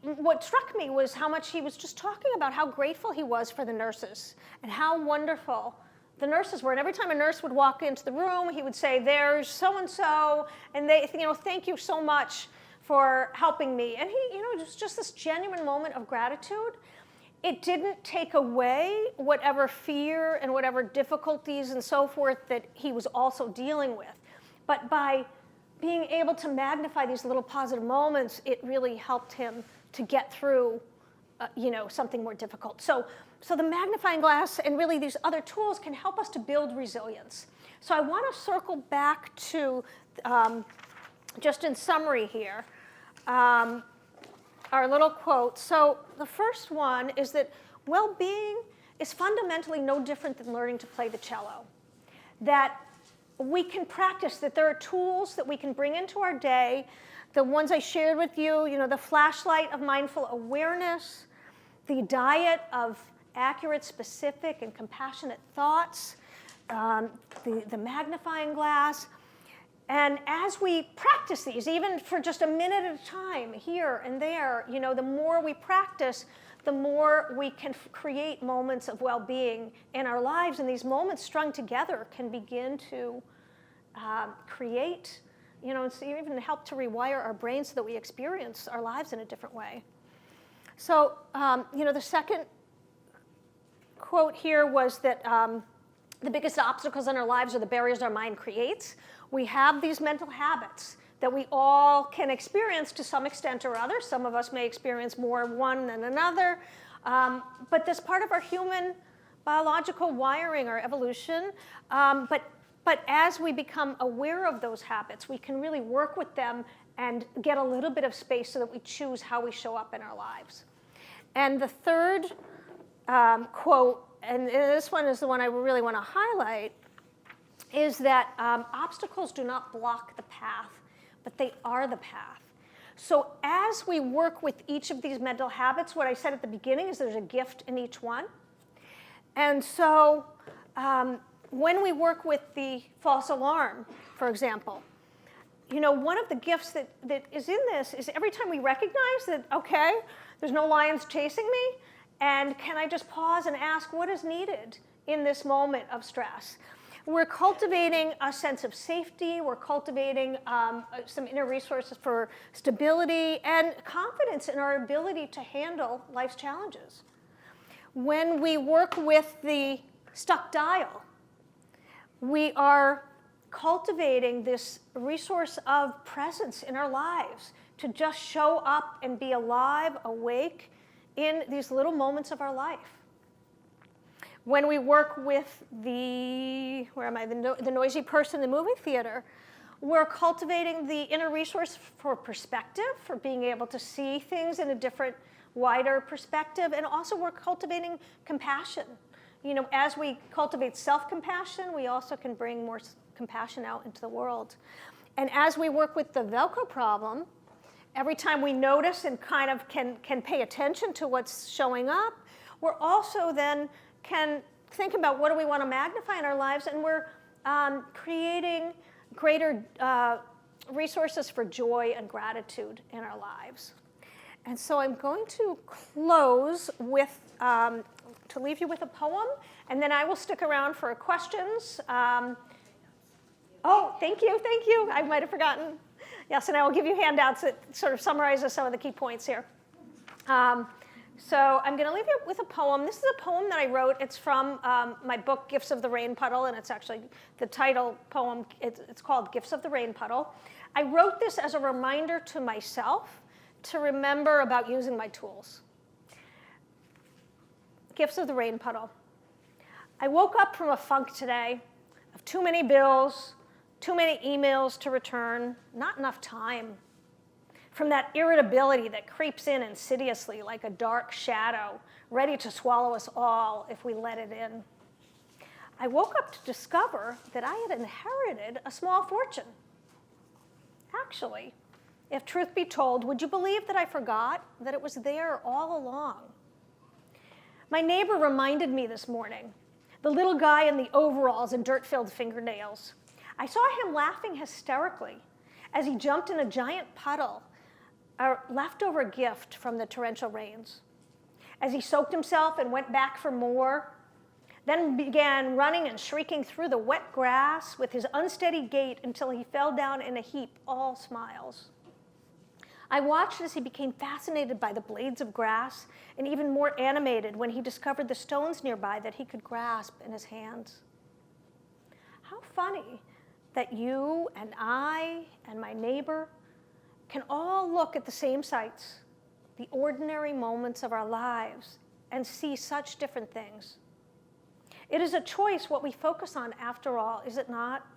What struck me was how much he was just talking about how grateful he was for the nurses and how wonderful the nurses were. And every time a nurse would walk into the room, he would say, there's so-and-so, and they, thank you so much for helping me. And it was just this genuine moment of gratitude. It didn't take away whatever fear and whatever difficulties and so forth that he was also dealing with. But by being able to magnify these little positive moments, it really helped him to get through, something more difficult. So the magnifying glass and really these other tools can help us to build resilience. So I want to circle back to, just in summary here, our little quote. So the first one is that well-being is fundamentally no different than learning to play the cello. That we can practice, that there are tools that we can bring into our day, the ones I shared with you, the flashlight of mindful awareness, the diet of accurate, specific, and compassionate thoughts, the magnifying glass. And as we practice these, even for just a minute at a time, here and there, the more we practice, the more we can create moments of well-being in our lives. And these moments strung together can begin to create, even help to rewire our brains so that we experience our lives in a different way. So, the second quote here was that the biggest obstacles in our lives are the barriers our mind creates. We have these mental habits that we all can experience to some extent or other. Some of us may experience more one than another. But that's part of our human biological wiring, our evolution. But as we become aware of those habits, we can really work with them and get a little bit of space so that we choose how we show up in our lives. And the third quote, and this one is the one I really want to highlight, is that obstacles do not block the path, but they are the path. So as we work with each of these mental habits, what I said at the beginning is there's a gift in each one. And so when we work with the false alarm, for example, one of the gifts that is in this is every time we recognize that, okay, there's no lions chasing me, and can I just pause and ask what is needed in this moment of stress? We're cultivating a sense of safety. We're cultivating some inner resources for stability and confidence in our ability to handle life's challenges. When we work with the stuck dial, we are cultivating this resource of presence in our lives to just show up and be alive, awake in these little moments of our life. When we work with the noisy person in the movie theater, we're cultivating the inner resource for perspective, for being able to see things in a different, wider perspective, and also we're cultivating compassion. As we cultivate self-compassion, we also can bring more compassion out into the world. And as we work with the Velcro problem, every time we notice and kind of can pay attention to what's showing up, we're also then can think about what do we want to magnify in our lives, and we're creating greater resources for joy and gratitude in our lives. And so I'm going to close with, to leave you with a poem, and then I will stick around for questions. Oh, thank you. I might have forgotten. Yes, and I will give you handouts that sort of summarizes some of the key points here. So I'm going to leave you with a poem. This is a poem that I wrote. It's from my book, Gifts of the Rain Puddle, and it's actually the title poem. It's called Gifts of the Rain Puddle. I wrote this as a reminder to myself to remember about using my tools. Gifts of the Rain Puddle. I woke up from a funk today of too many bills, too many emails to return, not enough time. From that irritability that creeps in insidiously like a dark shadow, ready to swallow us all if we let it in. I woke up to discover that I had inherited a small fortune. Actually, If truth be told, would you believe that I forgot that it was there all along? My neighbor reminded me this morning, the little guy in the overalls and dirt-filled fingernails. I saw him laughing hysterically as he jumped in a giant puddle, a leftover gift from the torrential rains. As he soaked himself and went back for more, then began running and shrieking through the wet grass with his unsteady gait until he fell down in a heap, all smiles. I watched as he became fascinated by the blades of grass and even more animated when he discovered the stones nearby that he could grasp in his hands. How funny that you and I and my neighbor can all look at the same sights, the ordinary moments of our lives, and see such different things. It is a choice what we focus on after all, is it not?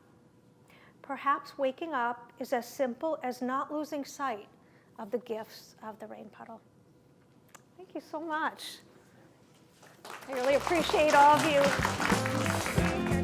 Perhaps waking up is as simple as not losing sight of the gifts of the rain puddle. Thank you so much. I really appreciate all of you.